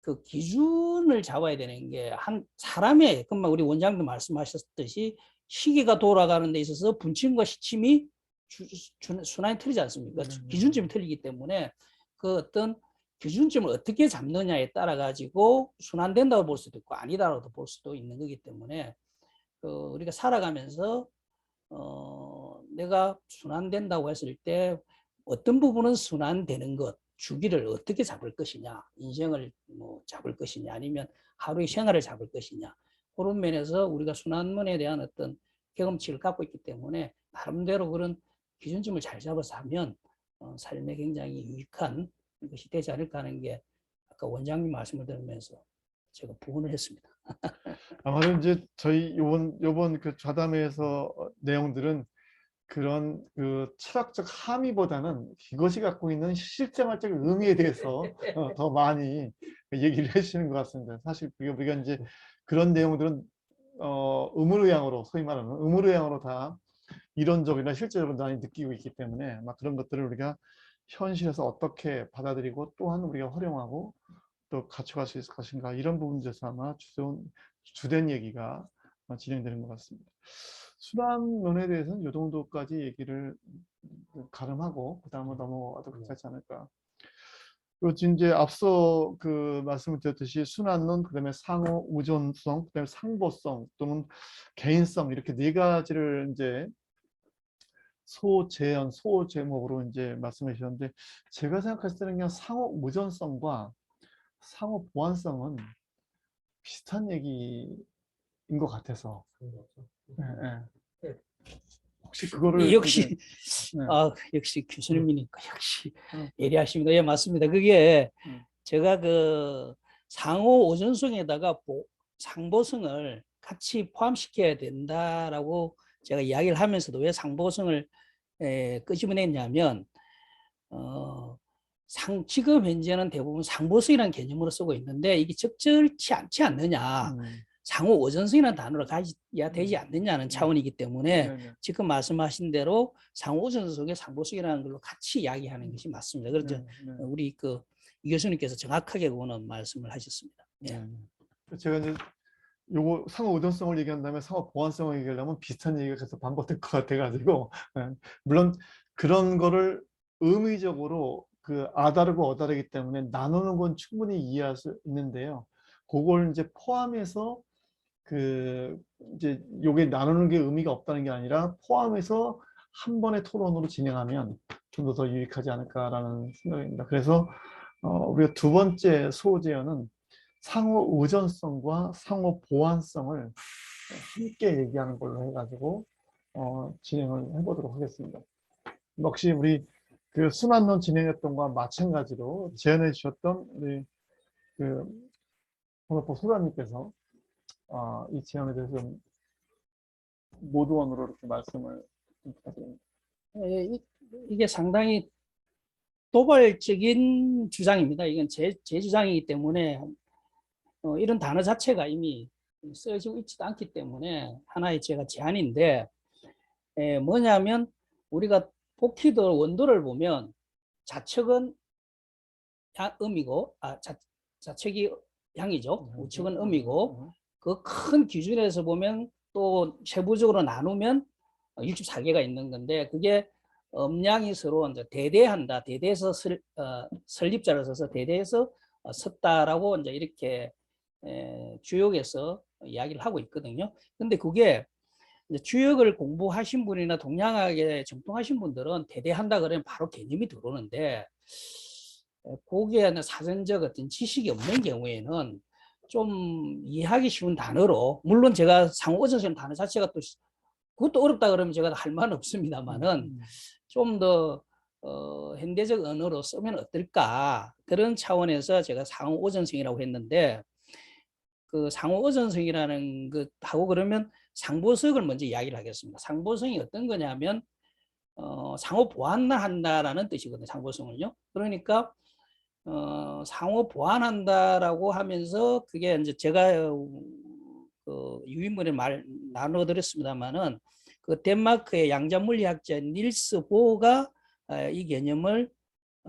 그 기준을 잡아야 되는 게 한 사람의 금방 우리 원장도 말씀하셨듯이 시기가 돌아가는 데 있어서 분침과 시침이 순환이 틀리지 않습니까? 기준점이 틀리기 때문에 그 어떤 기준점을 어떻게 잡느냐에 따라 가지고 순환된다고 볼 수도 있고 아니다라고 볼 수도 있는 거기 때문에 우리가 살아가면서 내가 순환된다고 했을 때 어떤 부분은 순환되는 것, 주기를 어떻게 잡을 것이냐, 인생을 뭐 잡을 것이냐, 아니면 하루의 생활을 잡을 것이냐, 그런 면에서 우리가 순환론에 대한 어떤 경험치를 갖고 있기 때문에 나름대로 그런 기준점을 잘 잡아서 하면 삶에 굉장히 유익한 것이 되지 않을까 하는 게 아까 원장님 말씀을 들으면서 제가 부언을 했습니다. 아마도 이제 저희 요번 그 좌담회에서 내용들은 그런 그 철학적 함의보다는 이것이 갖고 있는 실생활적 의미에 대해서 더 많이 얘기를 해주시는 것 같습니다. 사실 우리가 이제 그런 내용들은 의무의양으로, 소위 말하는 의무의양으로 다 이론적이나 실제적으로 많이 느끼고 있기 때문에 막 그런 것들을 우리가 현실에서 어떻게 받아들이고 또한 우리가 활용하고 또 갖춰갈 수 있을 것인가, 이런 부분에서 아마 주된 얘기가 진행되는 것 같습니다. 순환론에 대해서는 이 정도까지 얘기를 가름하고 그 다음으로 넘어가도 괜찮지 않을까. 그리고 이제 앞서 그 말씀을 드렸듯이 순환론, 그다음에 상호 의존성, 그다음에 상보성 또는 개인성, 이렇게 네 가지를 이제 소재현, 소제목으로 이제 말씀해 주셨는데, 제가 생각했을 때는 그냥 상호 의존성과 상호 보완성은 비슷한 얘기인 것 같아서. 네, 네. 혹시 그거를 역시 네. 역시 교수님이니까 역시 예리하십니다. 예, 맞습니다. 그게 제가 그 상호 의존성에다가 상보성을 같이 포함시켜야 된다라고 제가 이야기를 하면서도 왜 상보성을 끄집어냈냐면 지금 현재는 대부분 상보성이라는 개념으로 쓰고 있는데 이게 적절치 않지 않느냐, 상호 의존성이라는 단어를 가져야 되지 않느냐는 차원이기 때문에 지금 말씀하신 대로 상호 의존성의 상보성이라는 걸로 같이 이야기하는 것이 맞습니다. 그래서 우리 그 이 교수님께서 정확하게 그거는 말씀을 하셨습니다. 예. 제가 이제 요거 상호 의존성을 얘기한 다음에 상호 보완성을 얘기하려면 비슷한 얘기가 계속 반복될 것 같아가지고, 물론 그런 거를 의미적으로 그 아다르고 어다르기 때문에 나누는 건 충분히 이해할 수 있는데요. 그걸 이제 포함해서 그 이제 요게 나누는 게 의미가 없다는 게 아니라 포함해서 한 번의 토론으로 진행하면 좀 더 유익하지 않을까라는 생각입니다. 그래서 우리가 두 번째 소재어는 상호 의존성과 상호 보완성을 함께 얘기하는 걸로 해가지고 진행을 해보도록 하겠습니다. 역시 우리 그 순환론 진행했던 것과 마찬가지로 제안해 주셨던 우리 그 홍학복 소장님께서 이 제안에 대해서 좀 모두원으로 이렇게 말씀을 부탁드립니다. 이게 상당히 도발적인 주장입니다. 이건 제 주장이기 때문에 이런 단어 자체가 이미 쓰여지고 있지도 않기 때문에 하나의 제가 제안인데, 뭐냐면 우리가 복희들 원도를 보면 좌측은 음이고 좌측이 양이죠. 우측은 음이고, 그 큰 기준에서 보면 또 세부적으로 나누면 64개가 있는 건데, 그게 음양이 서로 이제 대대한다. 대대에서 설립자를 써서 대대에서 섰다라고 이제 이렇게 주역에서 이야기를 하고 있거든요. 근데 그게 이제 주역을 공부하신 분이나 동양학에 정통하신 분들은 대대한다 그러면 바로 개념이 들어오는데, 거기에 사전적 어떤 지식이 없는 경우에는 좀 이해하기 쉬운 단어로, 물론 제가 상호 의존성 단어 자체가 또 그것도 어렵다 그러면 제가 할 말은 없습니다만은 좀 더 현대적 언어로 쓰면 어떨까, 그런 차원에서 제가 상호 의존성이라고 했는데, 그 상호 의존성이라는 것하고 그러면 상보성을 먼저 이야기를 하겠습니다. 상보성이 어떤 거냐면 상호 보완한다라는 뜻이거든요. 상보성을요. 그러니까 상호 보완한다라고 하면서 그게 이제 제가 그 유인물에 나눠드렸습니다만은 그 덴마크의 양자물리학자 닐스 보어가 이 개념을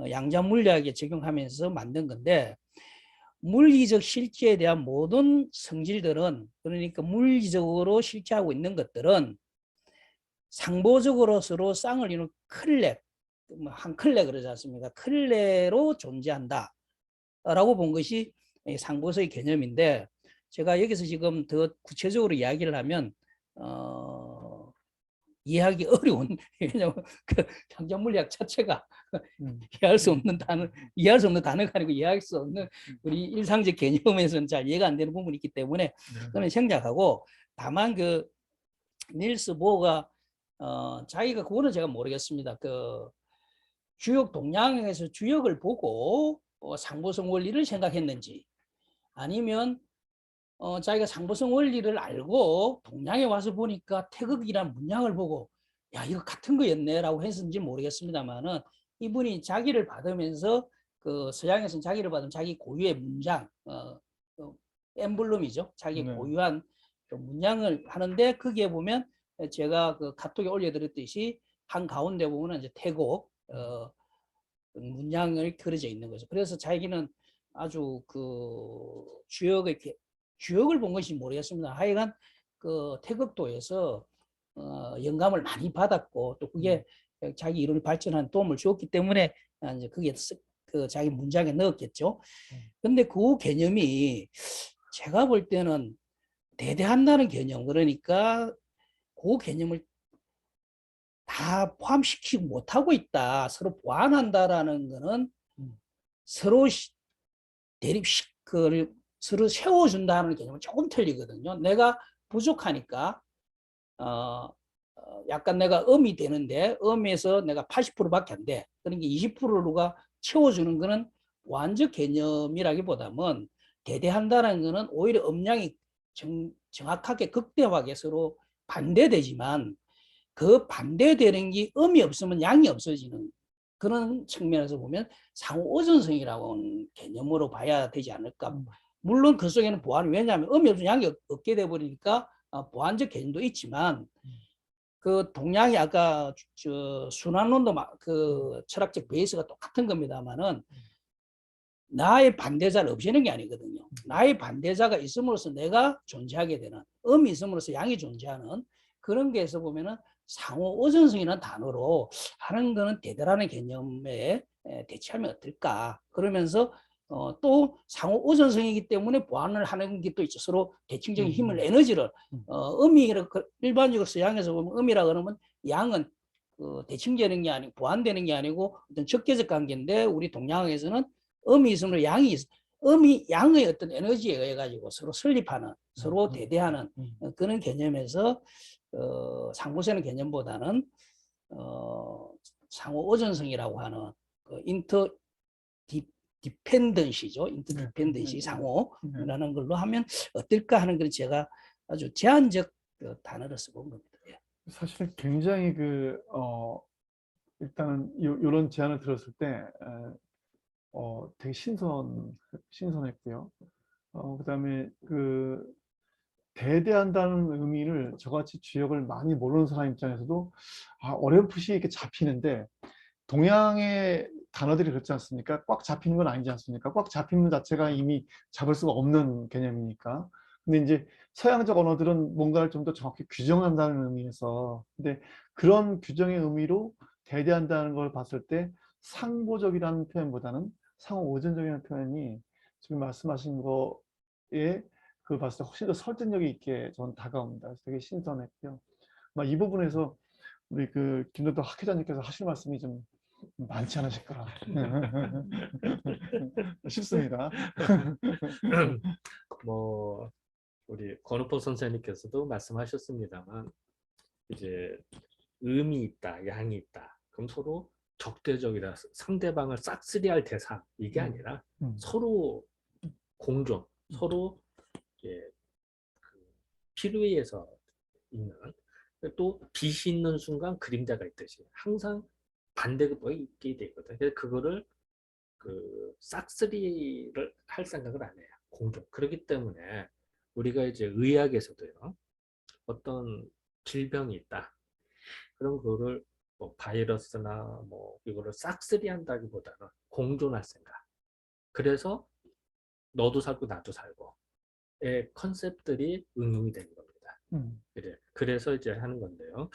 양자물리학에 적용하면서 만든 건데, 물리적 실체에 대한 모든 성질들은, 그러니까 물리적으로 실체하고 있는 것들은 상보적으로 서로 쌍을 이루는 클레, 한 클레 그러지 않습니까? 클레로 존재한다 라고 본 것이 상보성의 개념인데, 제가 여기서 지금 더 구체적으로 이야기를 하면 이해하기 어려운, 왜냐하면 그 양자물리학 자체가 이해할 수 없는 단어가 아니고 이해할 수 없는 우리 일상적 개념에서는 잘 이해가 안 되는 부분이 있기 때문에 그는 생략하고, 다만 그 닐스 보어가 자기가 그거는 제가 모르겠습니다. 그 주역 동양에서 주역을 보고 상보성 원리를 생각했는지, 아니면 자기가 상보성 원리를 알고 동양에 와서 보니까 태극이란 문양을 보고 야, 이거 같은 거였네라고 했는지 모르겠습니다만은 이분이 자기를 받으면서 그 서양에서는 자기를 받으면 자기 고유의 문장, 엠블럼이죠. 자기 네. 고유한 그 문장을 하는데 거기에 보면 제가 그 카톡에 올려드렸듯이 한 가운데 보면 이제 태국 문장을 그려져 있는 거죠. 그래서 자기는 아주 그 주역을 본 것인지 모르겠습니다. 하여간 그 태극도에서 영감을 많이 받았고 또 그게 자기 이론이 발전한 도움을 주었기 때문에 이제 그게 그 자기 문장에 넣었겠죠. 근데 그 개념이 제가 볼 때는 대대한다는 개념, 그러니까 그 개념을 다 포함시키지 못하고 있다. 서로 보완한다라는 거는 서로 그걸 서로 세워준다는 개념은 조금 틀리거든요. 내가 부족하니까 약간 내가 음이 되는데 음에서 내가 80%밖에 안 돼. 그러니까 20%가 채워주는 거는 완적 개념이라기보다는 대대한다는 거는 오히려 음량이 정확하게 극대화하게 서로 반대되지만 그 반대되는 게 음이 없으면 양이 없어지는 그런 측면에서 보면 상호 의존성이라고 하는 개념으로 봐야 되지 않을까. 물론 그 속에는 보완이, 왜냐하면 음이 없으면 양이 없게 돼버리니까 보완적 개념도 있지만 그 동양이 아까 저 순환론도 그 철학적 베이스가 똑같은 겁니다만은 나의 반대자를 없애는 게 아니거든요. 나의 반대자가 있음으로써 내가 존재하게 되는, 음이 있음으로써 양이 존재하는 그런 게에서 보면은 상호 의존성이라는 단어로 하는 거는 대대라는 개념에 대체하면 어떨까. 그러면서 또 상호 의존성이기 때문에 보완을 하는 게 또 있죠. 서로 대칭적인 힘을, 에너지를 음이 일반적으로 서양에서 보면 음이라 그러면 양은 대칭되는 게 아니고 보완되는 게 아니고 어떤 적개적 관계인데 우리 동양에서는 음이 있으면 음이 양의 어떤 에너지에 의해 가지고 서로 설립하는, 서로 대대하는 그런 개념에서 상호세는 개념보다는 상호 의존성이라고 하는 그 인터 디펜던시죠. 인터디펜던시 상호라는 걸로 하면 어떨까 하는 걸 제가 아주 제한적 단어로 써본 겁니다. 예. 사실 굉장히 일단은 이런 제안을 들었을 때 되게 신선했고요. 그다음에 대대한다는 의미를 저같이 주역을 많이 모르는 사람 입장에서도 어렴풋이 이렇게 잡히는데, 동양의 단어들이 그렇지 않습니까? 꽉 잡히는 건 아니지 않습니까? 꽉 잡히는 자체가 이미 잡을 수가 없는 개념이니까. 근데 이제 서양적 언어들은 뭔가를 좀 더 정확히 규정한다는 의미에서, 근데 그런 규정의 의미로 대대한다는 걸 봤을 때 상보적이라는 표현보다는 상호 의존적이라는 표현이 지금 말씀하신 거에 봤을 때 훨씬 더 설득력이 있게 저는 다가옵니다. 그래서 되게 신선했고요. 이 부분에서 우리 김도덕 학회자님께서 하실 말씀이 좀 많지 않으실까 싶습니다. 뭐 우리 권우포 선생님께서도 말씀하셨습니다만 이제 음이 있다, 양이 있다. 그럼 서로 적대적이라 상대방을 싹쓸이할 대상 이게 아니라 서로 공존, 서로 필요에 의해서 있는, 또 빛이 있는 순간 그림자가 있듯이 항상 반대가 있게 되거든. 그래서 그거를 싹쓸이를 할 생각을 안 해요. 공존. 그렇기 때문에 우리가 이제 의학에서도요, 어떤 질병이 있다. 그럼 그거를 뭐 바이러스나 뭐 이거를 싹쓸이 한다기보다는 공존할 생각. 그래서 너도 살고 나도 살고의 컨셉들이 응용이 되는 겁니다. 그래. 그래서 이제 하는 건데요.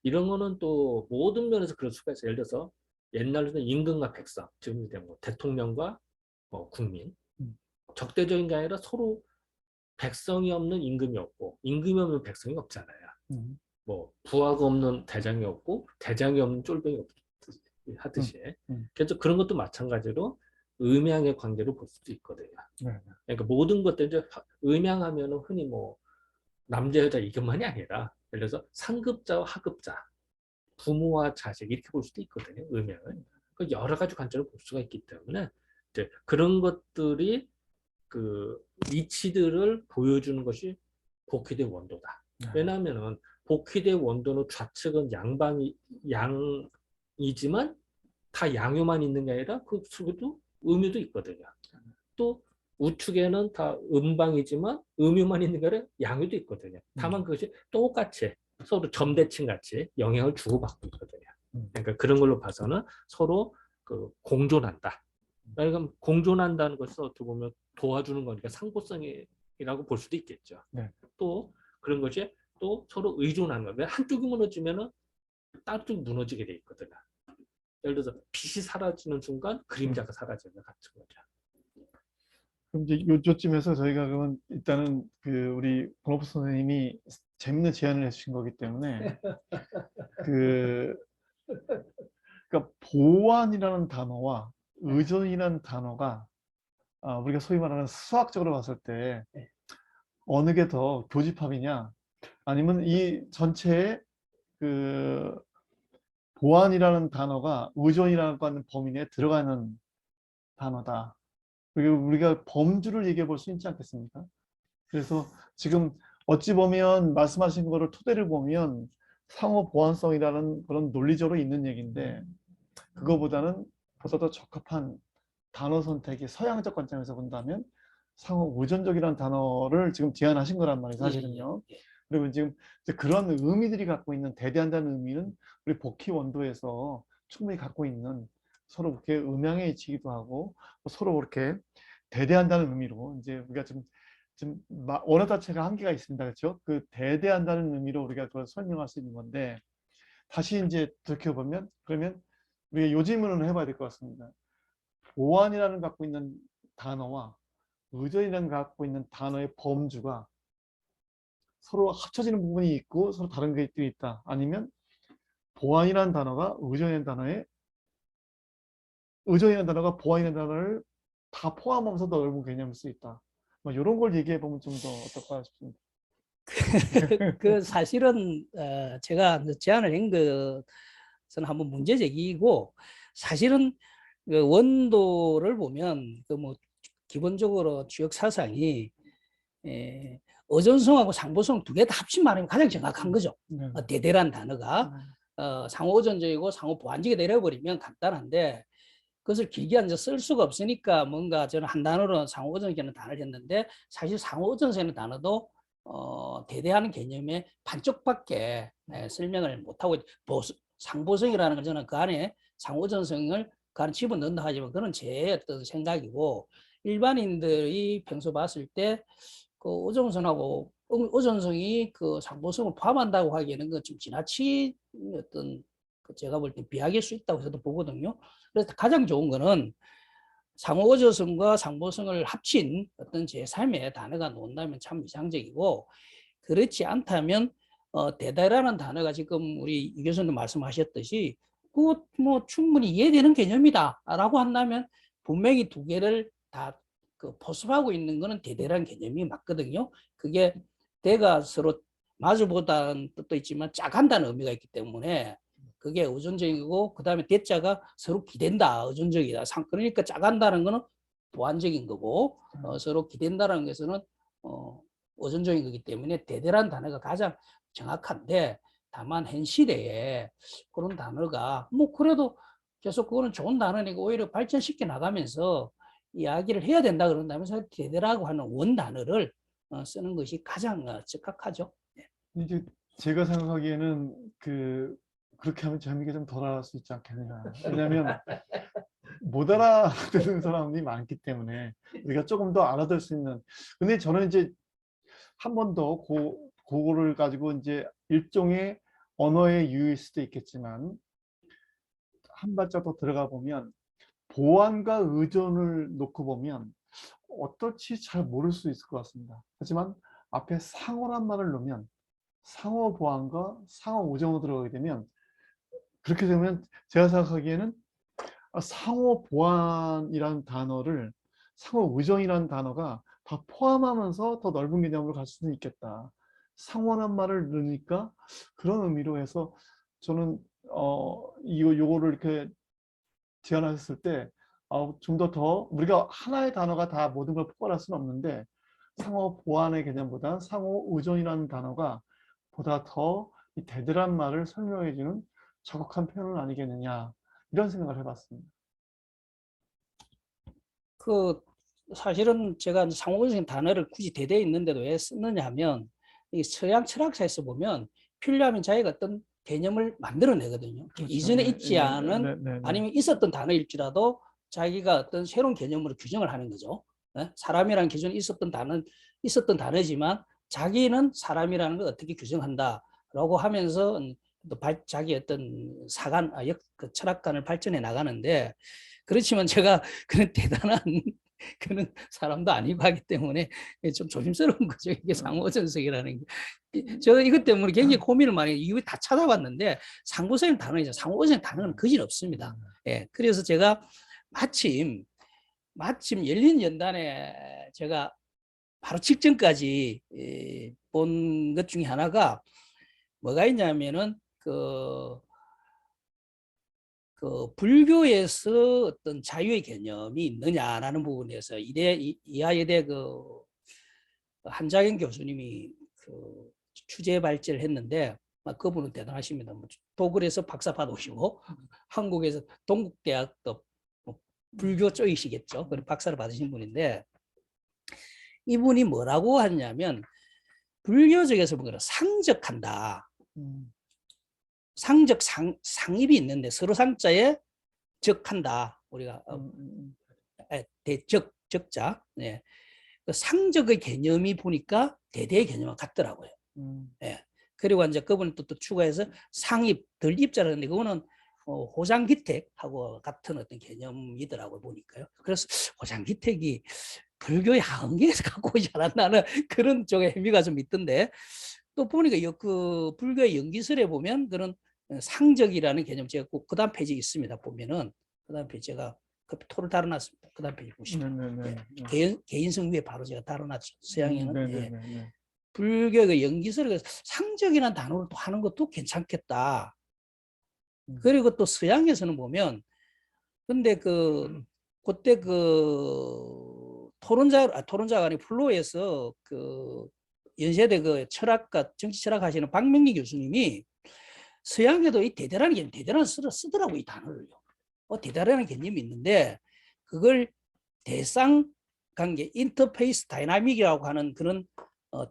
이런 거는 또 모든 면에서 그럴 수가 있어요. 예를 들어서 옛날에는 임금과 백성, 지금 이제 뭐 대통령과 뭐 국민, 적대적인 게 아니라 서로 백성이 없는 임금이 없고 임금이 없는 백성이 없잖아요. 뭐 부하가 없는 대장이 없고 대장이 없는 쫄병이 하듯이. 그래서 그런 것도 마찬가지로 음양의 관계로 볼 수도 있거든요. 그러니까 모든 것들 이제 음양하면은 흔히 뭐 남자 여자 이것만이 아니라 예를 들어서 상급자와 하급자, 부모와 자식 이렇게 볼 수도 있거든요. 음양을. 그 여러 가지 관점을 볼 수가 있기 때문에 이제 그런 것들이 이치들을 보여주는 것이 복희대 원도다. 왜냐하면은 복희대 원도는 좌측은 양이지만 다 양요만 있는 게 아니라 그 속에도 음유도 있거든요. 또 우측에는 다 음방이지만 음유만 있는 게 아니라 양유도 있거든요. 다만 그것이 똑같이 서로 점대칭 같이 영향을 주고받고 있거든요. 그러니까 그런 걸로 봐서는 서로 그 공존한다. 그러니까 공존한다는 것은 어떻게 보면 도와주는 거니까 상보성이라고 볼 수도 있겠죠. 네. 또 그런 것이 또 서로 의존하는 거예요. 한쪽이 무너지면은 다른 쪽이 무너지게 돼 있거든요. 예를 들어서 빛이 사라지는 순간 그림자가 사라지는 것 같은 거죠. 그럼 이제 요쯤에서 저희가 그러면 일단은 그 우리 본호프 선생님이 재밌는 제안을 해주신 거기 때문에 그 그러니까 보완이라는 단어와 의존이라는 단어가 우리가 소위 말하는 수학적으로 봤을 때 어느 게 더 교집합이냐 아니면 이 전체에 그 보완이라는 단어가 의존이라는 범위 내에 들어가는 단어다. 그리고 우리가 범주를 얘기해 볼 수 있지 않겠습니까? 그래서 지금 어찌 보면 말씀하신 거를 토대를 보면 상호 보완성이라는 그런 논리적으로 있는 얘기인데 그거보다는 보다 더 적합한 단어 선택이 서양적 관점에서 본다면 상호 의존적이라는 단어를 지금 제안하신 거란 말이에요, 사실은요. 그리고 지금 이제 그런 의미들이 갖고 있는 대대한다는 의미는 우리 복희 원도에서 충분히 갖고 있는 서로 그렇게 음양에 지기도 하고 서로 그렇게 대대한다는 의미로 이제 우리가 지금 언어 자체가 한계가 있습니다, 그렇죠? 그 대대한다는 의미로 우리가 그걸 설명할 수 있는 건데 다시 이제 돌이켜보면 그러면 우리가 요 질문을 해봐야 될 것 같습니다. 보완이라는 갖고 있는 단어와 의존이라는 갖고 있는 단어의 범주가 서로 합쳐지는 부분이 있고 서로 다른 것들이 있다. 아니면 보완이라는 단어가 의존이라는 단어가 보완이라는 단어를 다 포함하면서 더 넓은 개념일 수 있다. 뭐 이런 걸 얘기해 보면 좀 더 어떨까 싶습니다. 그 사실은 제가 제안을 한 것은 한번 문제 제기이고 사실은 그 원도를 보면 그 뭐 기본적으로 주역 사상이 어전성하고 상보성 두 개 다 합친 말하면 가장 정확한 거죠. 대대란 단어가 상호 어전적이고 상호 보완적이 내려버리면 간단한데 그것을 길게 앉아 쓸 수가 없으니까 뭔가 저는 한 단어로 상호 어전이라는 단어를 했는데 사실 상호 어전성이라는 단어도 대대하는 개념의 반쪽밖에 설명을 못하고 상보성이라는 건 저는 그 안에 상호 어전성을 그 안에 집어넣는다 하지만 그건 제 어떤 생각이고 일반인들이 평소 봤을 때 그 어종선하고 어전성이 그 상보성을 포함한다고 하기에는 그 좀 지나친 어떤 제가 볼 때 비약일 수 있다고 저도 보거든요. 그래서 가장 좋은 거는 상호 어조성과 상보성을 합친 어떤 제3의 단어가 나온다면 참 이상적이고 그렇지 않다면 대대라는 단어가 지금 우리 유 교수님 말씀하셨듯이 그것 뭐 충분히 이해되는 개념이다라고 한다면 분명히 두 개를 다 그 포섭하고 있는 거는 대대라는 개념이 맞거든요. 그게 대가 서로 마주보다는 뜻도 있지만 짜간다는 의미가 있기 때문에 그게 의존적이고 그 다음에 대자가 서로 기댄다, 의존적이다. 그러니까 짜간다는 거는 보완적인 거고 서로 기댄다는 것은 의존적인 거기 때문에 대대라는 단어가 가장 정확한데 다만 현 시대에 그런 단어가 뭐 그래도 계속 그거는 좋은 단어니까 오히려 발전시켜 나가면서 이야기를 해야 된다 그런다면서 대대라고 하는 원 단어를 쓰는 것이 가장 적합하죠. 이제 제가 생각하기에는 그렇게 하면 재미가 좀 덜할 수 있지 않겠느냐. 왜냐하면 못 알아듣는 사람이 많기 때문에 우리가 조금 더 알아들 수 있는. 근데 저는 이제 한 번 더 그거를 가지고 이제 일종의 언어의 유의일 수도 있겠지만 한 발짝 더 들어가 보면 보완과 의존을 놓고 보면 어떨지 잘 모를 수 있을 것 같습니다. 하지만 앞에 상호란 말을 넣으면 상호 보완과 상호 의존으로 들어가게 되면 그렇게 되면 제가 생각하기에는 상호 보완이라는 단어를 상호 의존이라는 단어가 다 포함하면서 더 넓은 개념으로 갈 수는 있겠다. 상호란 말을 넣으니까 그런 의미로 해서 저는 요거를 이렇게 제안하셨을 때 좀 더 우리가 하나의 단어가 다 모든 걸 포괄할 수는 없는데 상호 보완의 개념보다 상호 의존이라는 단어가 보다 더 이 대대란 말을 설명해주는 적합한 표현은 아니겠느냐 이런 생각을 해봤습니다. 그 사실은 제가 상호적인 단어를 굳이 대대에 있는데도 왜 쓰느냐 하면 이 서양 철학사에서 보면 필요하면 자기가 어떤 개념을 만들어내거든요. 그렇죠. 이전에 네, 있지 네, 않은 네, 네, 네. 아니면 있었던 단어일지라도 자기가 어떤 새로운 개념으로 규정을 하는 거죠. 사람이라는 기존에 있었던 단어지만 자기는 사람이라는 걸 어떻게 규정한다라고 하면서 또 자기 어떤 그 철학관을 발전해 나가는데, 그렇지만 제가 그런 대단한 그런 사람도 아니고 하기 때문에 좀 조심스러운 거죠. 이게 상호전석이라는 게. 저 이것 때문에 굉장히 고민을 많이 해요. 이거 다 찾아봤는데 상부적인 단어이죠. 상호적인 단어는 거진 없습니다. 예, 그래서 제가 마침 열린 연단에 제가 바로 직전까지 본 것 중에 하나가 뭐가 있냐면은 그 불교에서 어떤 자유의 개념이 있느냐라는 부분에서 이하여대 그 한자경 교수님이 그 취재 발제를 했는데, 그분은 대단하십니다. 도굴에서 박사 받으시고 한국에서 동국대학도 불교 쪽이시겠죠. 그리고 박사를 받으신 분인데, 이분이 뭐라고 하냐면 불교 쪽에서 보면 상적한다. 상적 상입이 있는데 서로 상자에 적한다. 우리가 적자. 네. 그 상적의 개념이 보니까 대대의 개념과 같더라고요. 예. 그리고 이제 그분은 또 추가해서 상입, 덜입자라는데 그거는 호장기택하고 같은 어떤 개념이더라고요, 보니까요. 그래서 호장기택이 불교의 하은계에서 갖고 오지 않았나는 그런 쪽의 의미가 좀 있던데, 또 보니까 그 불교의 연기설에 보면 그런 상적이라는 개념, 제가 그 다음 페이지에 있습니다. 보면은 그 다음 페이지 제가 그 토를 달아놨습니다. 그 다음 페이지 보시면 개인성 위에 바로 제가 달아놨죠. 서양에는 예. 불교의 연기설에 상적이라는 단어를 또 하는 것도 괜찮겠다. 그리고 또 서양에서는 보면, 근데 그때 토론자가 아니고 플로에서 그 연세대 그 철학과 정치 철학 하시는 박명리 교수님이 서양에도 이 대대라는 개념, 대대라는 쓰더라고, 이 단어를요. 대대라는 개념이 있는데 그걸 대상 관계, 인터페이스 다이나믹이라고 하는 그런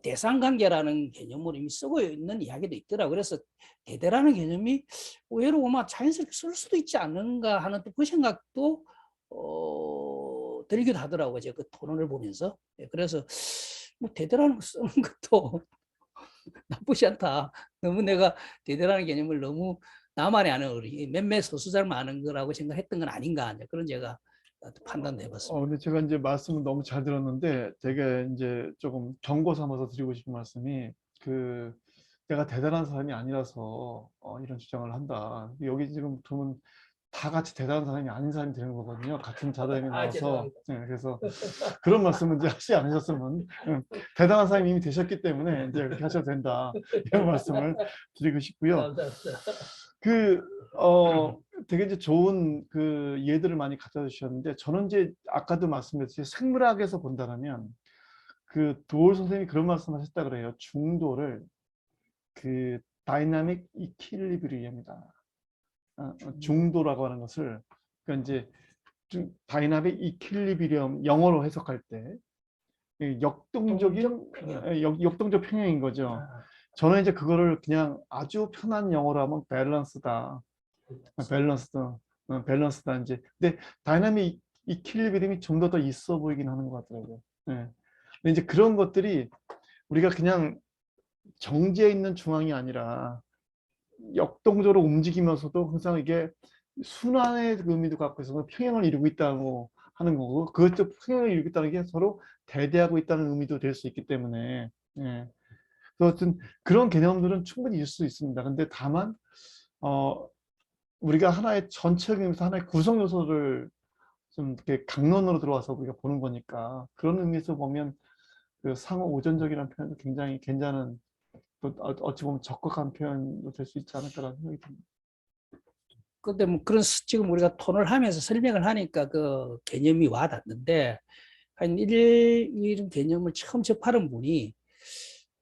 대상 관계라는 개념으로 이미 쓰고 있는 이야기도 있더라고요. 그래서 대대라는 개념이 의외로 아마 자연스럽게 쓸 수도 있지 않는가 하는 그 생각도 들기도 하더라고요. 제가 그 토론을 보면서. 그래서 뭐 대대라는 거 쓰는 것도 나쁘지 않다. 너무 내가 대대라는 개념을 너무 나만이 아는 몇몇 소수자만 아는 거라고 생각했던 건 아닌가, 그런 제가 판단도 해봤습니다. 근데 제가 이제 말씀을 너무 잘 들었는데 되게 이제 조금 경고 삼아서 드리고 싶은 말씀이, 내가 대단한 사람이 아니라서 이런 주장을 한다. 여기 지금 보면 다 같이 대단한 사람이 아닌 사람이 되는 거거든요. 같은 자담에 나와서. 네, 그래서 그런 말씀은 이제 하지 않으셨으면, 대단한 사람이 이미 되셨기 때문에 이제 그렇게 하셔도 된다. 이런 말씀을 드리고 싶고요. 되게 이제 좋은 예들을 많이 갖다 주셨는데, 저는 이제 아까도 말씀드렸듯이 생물학에서 본다면 도올 선생님이 그런 말씀하셨다 그래요. 중도를 다이나믹 이퀄리브리엄이다. 중도라고 하는 것을, 그러니까 이제 다이나믹 이퀄리브리엄 영어로 해석할 때 역동적 평형인 거죠. 저는 이제 그거를 그냥 아주 편한 영어로 하면 밸런스다. 밸런스다 이제. 근데 다이나믹 이퀄리브리엄이 좀 더 있어 보이긴 하는 것 같더라고요. 네. 근데 이제 그런 것들이 우리가 그냥 정지해 있는 중앙이 아니라 역동적으로 움직이면서도 항상 이게 순환의 의미도 갖고 있어서 평행을 이루고 있다고 하는 거고, 그것도 평행을 이루고 있다는 게 서로 대대하고 있다는 의미도 될 수 있기 때문에, 예. 어쨌든 그런 개념들은 충분히 있을 수 있습니다. 근데 다만 우리가 하나의 전체적인 하나의 구성 요소를 좀 이렇게 강론으로 들어와서 우리가 보는 거니까, 그런 의미에서 보면 상호 오전적이라는 표현도 굉장히 괜찮은, 또 어찌 보면 적극한 표현도 될 수 있지 않을까라는 생각이 듭니다. 근데 뭐 지금 우리가 토론을 하면서 설명을 하니까 그 개념이 와닿는데, 이런 개념을 처음 접하는 분이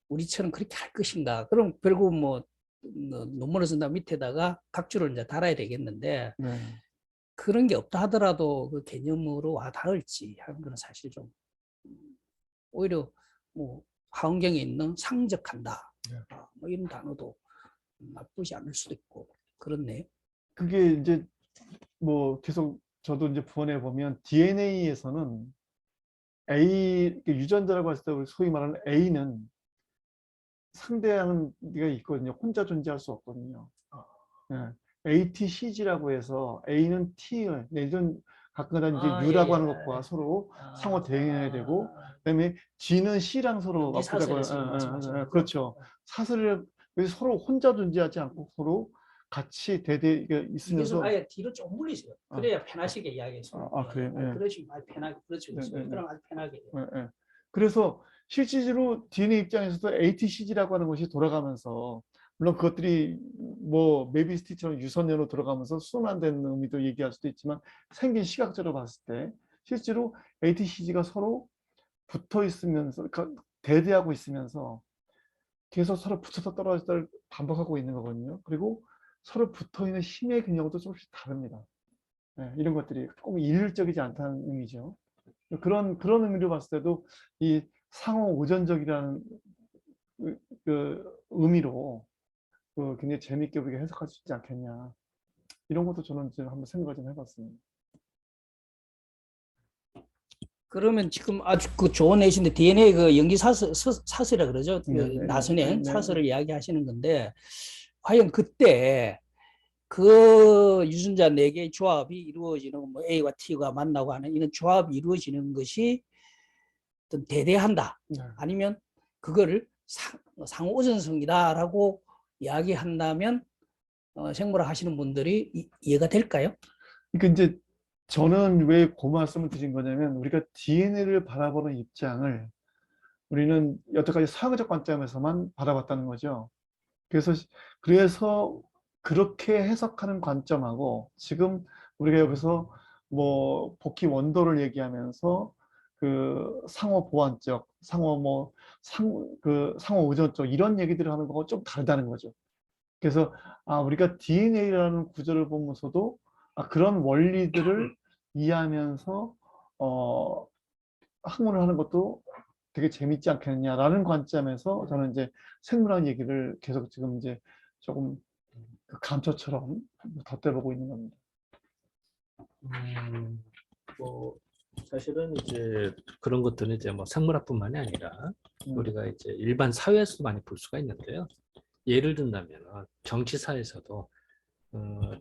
우리처럼 그렇게 할 것인가? 그럼 결국 뭐 논문을 쓴다 밑에다가 각주를 이제 달아야 되겠는데 네. 그런 게 없다 하더라도 그 개념으로 와 닿을지 하는 건 사실 좀 오히려 뭐 화엄경에 있는 상적한다 네. 뭐 이런 단어도 나쁘지 않을 수도 있고 그렇네요. 그게 이제 뭐 계속 저도 이제 부원해 보면 DNA에서는 A 유전자라고 했을 때 우리 소위 말하는 A는 상대하는 게 있거든요. 혼자 존재할 수 없거든요. 네. ATCG라고 해서 A는 T를 내전 가끔가다 이제 아, U라고 예, 하는 예. 것과 서로 아, 상호 대응해야 되고, 그다음에 G는 C랑 서로 연기 맞붙다고 사슬에서 말씀하시는 거죠? 그렇죠. 사슬을 그래서 서로 혼자 존재하지 않고 서로 같이 대대 이게 이게 좀 있으면서 아예 뒤로 좀 물리세요. 그래야 편하시게 이야기해서. 그래요. 예. 그러시면 아주 편하게 그렇죠. 네, 네, 네. 그럼 아주 편하게. 예, 예. 그래서 실질적으로 DNA 입장에서도 ATCG라고 하는 것이 돌아가면서 물론 그것들이 뭐 메비스티처럼 유선연으로 들어가면서 순환되는 의미도 얘기할 수도 있지만 생긴 시각적으로 봤을 때 실제로 ATCG가 서로 붙어 있으면서 그러니까 대대하고 있으면서 계속 서로 붙어서 떨어지다를 반복하고 있는 거거든요. 그리고 서로 붙어 있는 힘의 균형도 조금씩 다릅니다. 예, 이런 것들이 꼭 일률적이지 않다는 의미죠. 그런 의미로 봤을 때도 이 상호 우전적이라는 그 의미로 굉장히 재미있게 우리가 해석할 수 있지 않겠냐. 이런 것도 저는 지금 한번 생각을 좀 해봤습니다. 그러면 지금 아주 그 좋은 예시인데 DNA 그 연기 사슬이라 그러죠. 그 네, 네, 나선행 네, 사슬을 이야기하시는 건데 과연 그때 그 유전자 4개의 조합이 이루어지는 뭐 A와 T가 만나고 하는 이런 조합이 이루어지는 것이 어떤 대대한다. 네. 아니면 그거를 상호전성이다라고 이야기한다면 생물학 하시는 분들이 이해가 될까요? 그러니까 이제 저는 왜 그 말씀을 드린 거냐면 우리가 DNA를 바라보는 입장을 우리는 여태까지 사회적 관점에서만 바라봤다는 거죠. 그래서 그렇게 해석하는 관점하고 지금 우리가 여기서 뭐 복귀 원도를 얘기하면서 그 상호 보완적, 상호 의존적 이런 얘기들을 하는 거하고 좀 다르다는 거죠. 그래서 우리가 DNA라는 구조를 보면서도 그런 원리들을 이해하면서 학문을 하는 것도 되게 재밌지 않겠느냐라는 관점에서 저는 이제 생물학 얘기를 계속 지금 이제 조금 그 감초처럼 덧대보고 있는 겁니다. 뭐 사실은 이제 그런 것들은 이제 뭐 생물학뿐만이 아니라 우리가 이제 일반 사회에서도 많이 볼 수가 있는데요. 예를 든다면 정치사에서도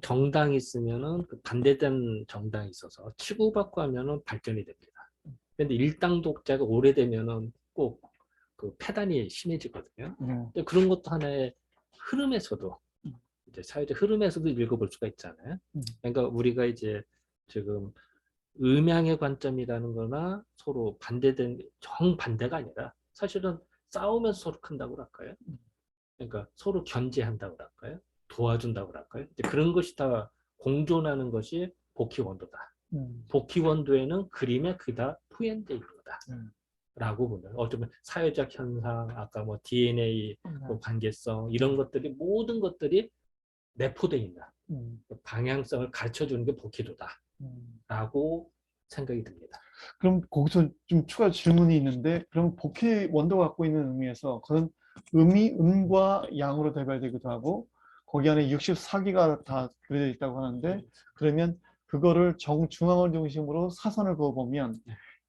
정당이 있으면은 그 반대된 정당이 있어서 치고받고 하면은 발전이 됩니다. 근데 일당 독재가 오래되면은 꼭 그 패단이 심해지거든요. 근데 그런 것도 하나의 흐름에서도 이제 사회적 흐름에서도 읽어볼 수가 있잖아요. 그러니까 우리가 이제 지금 음양의 관점이라는 거나 서로 반대된 정반대가 아니라 사실은 싸우면서 서로 큰다고 할까요? 그러니까 서로 견제한다고 할까요? 도와준다고 할까요? 이제 그런 것이 다 공존하는 것이 복희원도다. 복희원도에는 그림의 그다 표현되어 있는 거다. 라고 보면 어쩌면 사회적 현상, 아까 뭐 DNA, 뭐 관계성 이런 것들이 모든 것들이 내포되어 있는 방향성을 가르쳐주는 게 복희도다. 라고 생각이 듭니다. 그럼 거기서 좀 추가 질문이 있는데 그럼 복희 원도가 갖고 있는 의미에서 그런 음과 양으로 대별되기도 하고 거기 안에 64기가 다 그려져 있다고 하는데 그러면 그거를 중앙을 중심으로 사선을 그어보면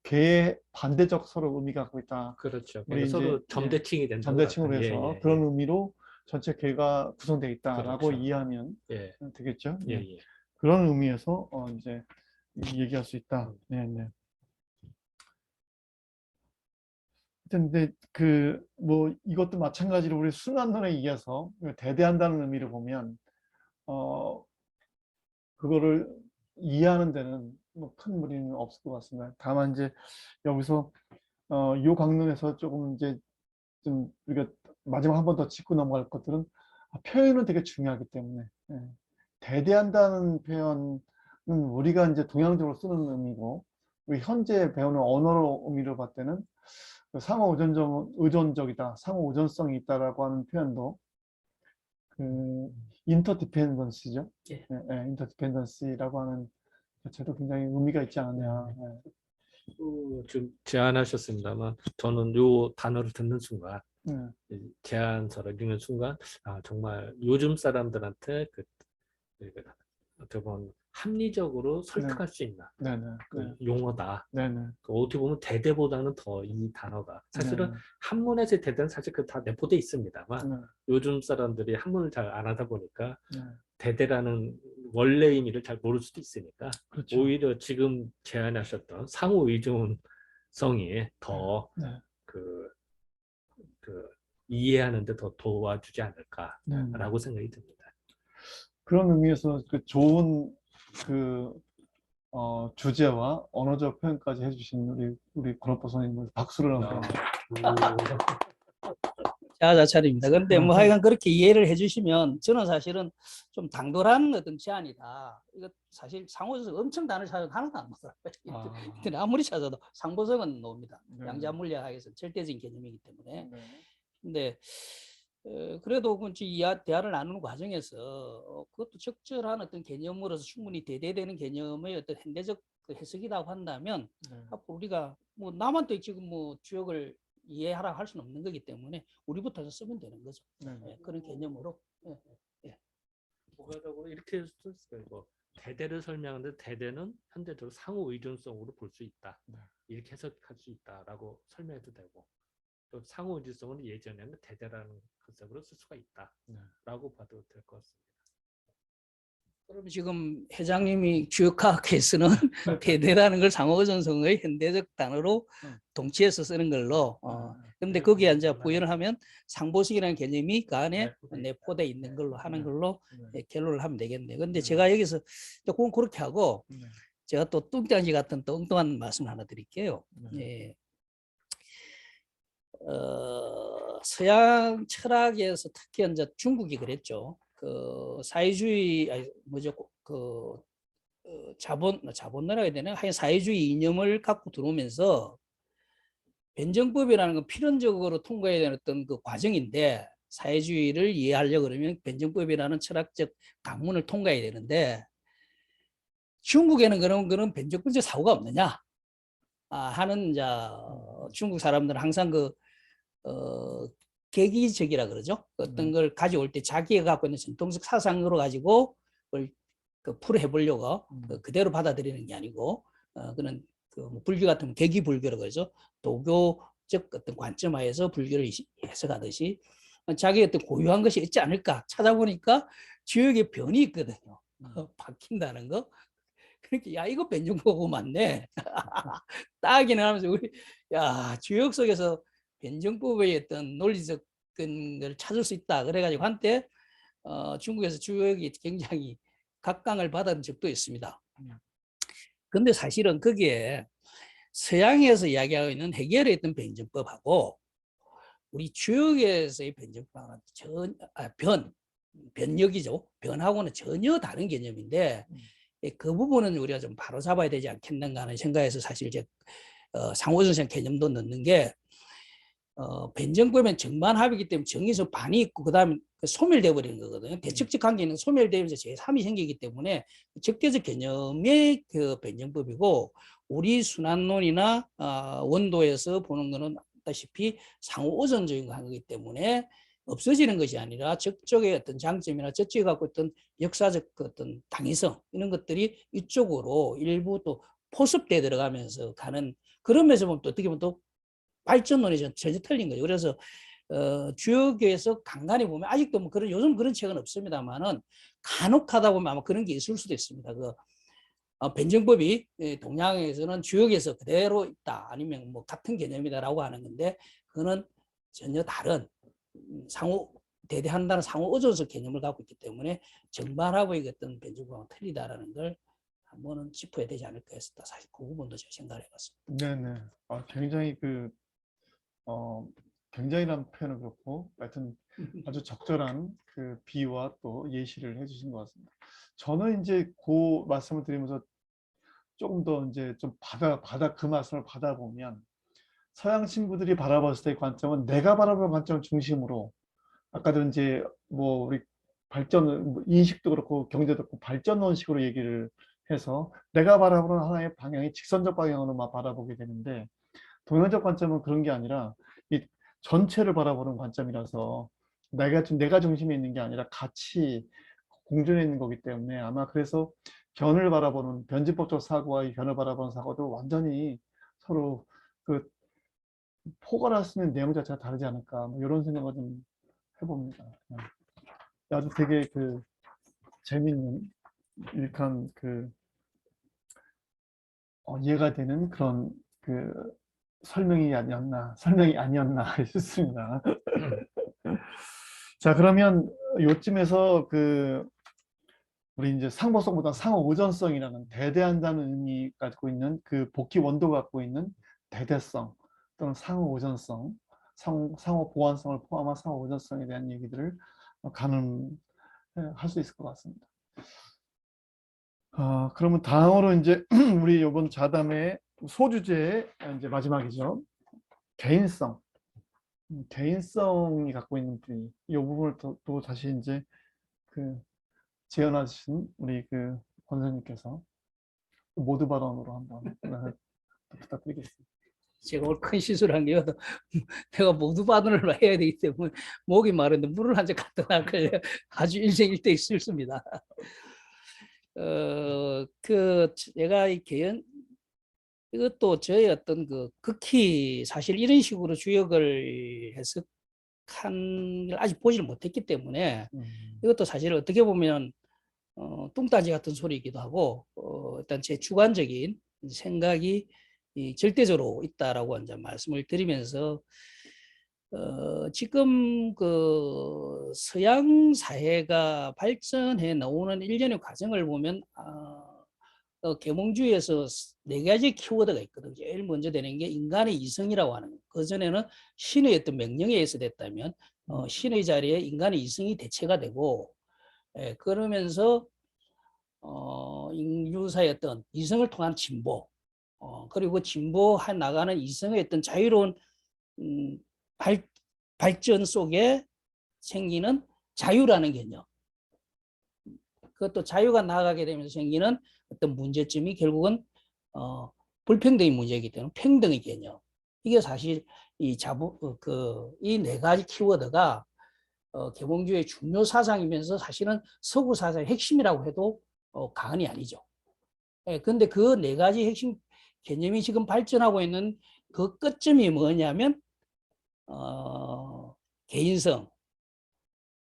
걔의 반대적 서로 의미가 갖고 있다. 그렇죠. 우리 이제 서로 점대칭이 된다. 점대칭으로 해서 그런 의미로 전체 걔가 구성되어 있다라고 그렇죠. 이해하면 되겠죠. 예. 그런 의미에서 이제 얘기할 수 있다. 네. 근데 뭐 이것도 마찬가지로 우리 순환론에 의해서 대대한다는 의미를 보면 그거를 이해하는 데는 뭐 큰 무리는 없을 것 같습니다. 다만 이제 여기서 요 강론에서 조금 이제 좀 우리가 마지막 한 번 더 짚고 넘어갈 것들은 표현은 되게 중요하기 때문에 대대한다는 표현은 우리가 이제 동양적으로 쓰는 의미고 우리 현재 배우는 언어로 의미로 봤을 때는 상호 의존적이다, 상호 의존성이 있다라고 하는 표현도 그 인터디펜던시죠. 예. 인터디펜던시라고 하는 자체도 굉장히 의미가 있지 않느냐. 지금 제안하셨습니다만 저는 요 단어를 듣는 순간 네. 이 제안서를 읽는 순간 정말 요즘 사람들한테 어떻게 보면 합리적으로 설득할 수 있는 네네. 그 용어다. 네네. 어떻게 보면 대대보다는 더 이 단어가 사실은 네네. 한문에서 대대는 사실 그 다 내포돼 있습니다만 네. 요즘 사람들이 한문을 잘 안 하다 보니까 네. 대대라는 원래 의미를 잘 모를 수도 있으니까 그렇죠. 오히려 지금 제안하셨던 상호 의존성이 더 네. 그 이해하는데 더 도와주지 네. 않을까라고 생각이 듭니다. 그런 의미에서 그 좋은 그 주제와 언어적 표현까지 해주신 우리 권오빠 선생님을 박수를 한번. 자아자찬입니다. 근데 뭐 하여간 그렇게 이해를 해주시면 저는 사실은 좀 당돌한 어떤 제안이다. 이거 사실 상호에서 엄청 단어를 찾아도 하나도 안 나오더라고요. 근데 아무리 찾아도 상보성은 나옵니다. 네. 양자물리학에서 절대적인 개념이기 때문에. 네. 근데 그래도 이 대화를 나누는 과정에서 그것도 적절한 어떤 개념으로서 충분히 대대되는 개념의 어떤 현대적 그 해석이라고 한다면 네. 앞으로 우리가 뭐 나만 또 지금 뭐 주역을 이해하라 할 수는 없는 거기 때문에 우리부터 쓰면 되는 거죠. 네. 그런 개념으로. 부가적으로 이렇게 쓸 수가 있고 대대를 설명하는데 대대는 현대적으로 상호 의존성으로 볼 수 있다. 네. 이렇게 해석할 수 있다라고 설명해도 되고 또 상호 의존성은 예전에는 대대라는 컨셉으로 쓸 수가 있다라고 봐도 될 것 같습니다. 그럼 지금 회장님이 주역학에 쓰는 대대라는 걸 상호전성의 현대적 단어로 동치해서 쓰는 걸로. 근데 거기에 이제 부연을 하면 상보식이라는 개념이 그 안에 내포되어 있는 걸로 하는 걸로 결론을 하면 되겠네요. 근데 제가 여기서 조금 그렇게 하고 제가 또 뚱딴지 같은 또 엉뚱한 말씀을 하나 드릴게요. 예. 서양 철학에서 특히 이제 중국이 그랬죠. 그 사회주의 아니 뭐죠 그 자본론이라고 해야 되나 하여간 사회주의 이념을 갖고 들어오면서 변정법이라는 건 필연적으로 통과해야 되는 어떤 그 과정인데 사회주의를 이해하려고 그러면 변정법이라는 철학적 관문을 통과해야 되는데 중국에는 그런 변정법적 사고가 없느냐 하는 중국 사람들은 항상 계기적이라 그러죠. 어떤 걸 가져올 때 자기가 갖고 있는 전통적 사상으로 가지고 그걸 풀어해보려고 그대로 받아들이는 게 아니고 그런 불교 같은 계기 불교라고 그러죠. 도교적 어떤 관점하에서 불교를 해석하듯이 자기 어떤 고유한 것이 있지 않을까 찾아보니까 주역의 변이 있거든요. 바뀐다는 거. 그러니까 야 이거 변종보고 맞네. 딱이네 하면서 우리 야 주역 속에서 변정법의 어떤 논리적 걸 찾을 수 있다. 그래가지고 한때 중국에서 주역이 굉장히 각광을 받은 적도 있습니다. 근데 사실은 거기에 서양에서 이야기하고 있는 해결의 어떤 변정법하고 우리 주역에서의 변정법은 변역이죠. 변하고는 전혀 다른 개념인데 그 부분은 우리가 좀 바로 잡아야 되지 않겠는가 하는 생각에서 사실 이제 상호전성 개념도 넣는 게 변정법은 정반합이기 때문에 정에서 반이 있고 그 다음에 소멸되어 버리는 거거든요. 대척적 관계는 소멸되면서 제3이 생기기 때문에 적대적 개념의 그 변정법이고 우리 순환론이나 원도에서 보는 거는 아시다시피 상호오전적인 거기 때문에 없어지는 것이 아니라 저쪽의 어떤 장점이나 저쪽에 갖고 있던 역사적 어떤 당위성 이런 것들이 이쪽으로 일부 또 포섭돼 들어가면서 가는 그런 면에서 보면 또 어떻게 보면 또 발전론이 전혀 틀린 거죠. 그래서 주역에서 간간히 보면 아직도 뭐 요즘 그런 책은 없습니다만은 간혹 하다 보면 아마 그런 게 있을 수도 있습니다. 변정법이 동양에서는 주역에서 그대로 있다 아니면 뭐 같은 개념이다라고 하는 건데 그거는 전혀 다른 대대한다는 상호 의존성 개념을 갖고 있기 때문에 정반합의 어떤 변정법은 틀리다라는 걸 한번은 짚어야 되지 않을까 해서 사실 그 부분도 제가 생각을 해봤습니다. 네네. 굉장히 굉장히란 표현은 그렇고 하여튼 아주 적절한 그 비유와 또 예시를 해주신 것 같습니다. 저는 이제 그 말씀을 드리면서 조금 더 이제 좀 그 말씀을 받아보면 서양 친구들이 바라봤을 때의 관점은 내가 바라보는 관점을 중심으로 아까도 이제 뭐 우리 발전, 뭐 인식도 그렇고 경제도 그렇고 발전론식으로 얘기를 해서 내가 바라보는 하나의 방향이 직선적 방향으로만 바라보게 되는데, 동양적 관점은 그런 게 아니라 이 전체를 바라보는 관점이라서 내가 중심에 있는 게 아니라 같이 공존해 있는 거기 때문에, 아마 그래서 변을 바라보는 변진법적 사고와 이 변을 바라보는 사고도 완전히 서로 그 포괄할 수 있는 내용 자체가 다르지 않을까, 뭐 이런 생각을 좀 해봅니다. 아주 되게 그 재밌는 일칸 이해가 되는 그런 그 설명이 아니었나 싶습니다. 자, 그러면 요쯤에서 우리 이제 상호성보다 상호오전성이라는 대대한다는 의미 가지고 있는 그 복귀 원도 갖고 있는 대대성 또는 상호오전성, 상호 보완성을 포함한 상호오전성에 대한 얘기들을 가늠할 수 있을 것 같습니다. 그러면 다음으로 이제 우리 이번 자담의 소주제의 이제 마지막이죠. 개인성. 개인성이 갖고 있는 분위. 이 부분을 또 다시 이제 재현하신 우리 권사님께서 모두 발언으로 한번 부탁드리겠습니다. 제가 오늘 큰 실수를 한 게요. 내가 모두 발언을 해야 되기 때문에 목이 마른데 물을 한 잔 갖다 놔걸려 아주 일생일대 실수입니다. 제가 이 개연 이것도 저의 어떤 극히 사실 이런 식으로 주역을 해석한 걸 아직 보지를 못했기 때문에 이것도 사실 어떻게 보면 뚱따지 같은 소리이기도 하고 일단 제 주관적인 생각이 절대적으로 있다라고 이제 말씀을 드리면서 지금 서양 사회가 발전해 나오는 일련의 과정을 보면 계몽주의에서 4가지 키워드가 있거든요. 제일 먼저 되는 게 인간의 이성이라고 하는 거예요. 그전에는 신의 어떤 명령에 의해서 됐다면 신의 자리에 인간의 이성이 대체가 되고, 그러면서 인류사의 어떤 이성을 통한 진보, 그리고 진보해 나가는 이성의 어떤 자유로운 발전 속에 생기는 자유라는 개념. 그것도 자유가 나아가게 되면서 생기는 어떤 문제점이 결국은 불평등의 문제이기 때문에 평등의 개념. 이게 사실 이 4가지 키워드가 계몽주의 중요 사상이면서 사실은 서구 사상의 핵심이라고 해도 과언이 아니죠. 그런데 그 4가지 핵심 개념이 지금 발전하고 있는 그 끝점이 뭐냐면 개인성,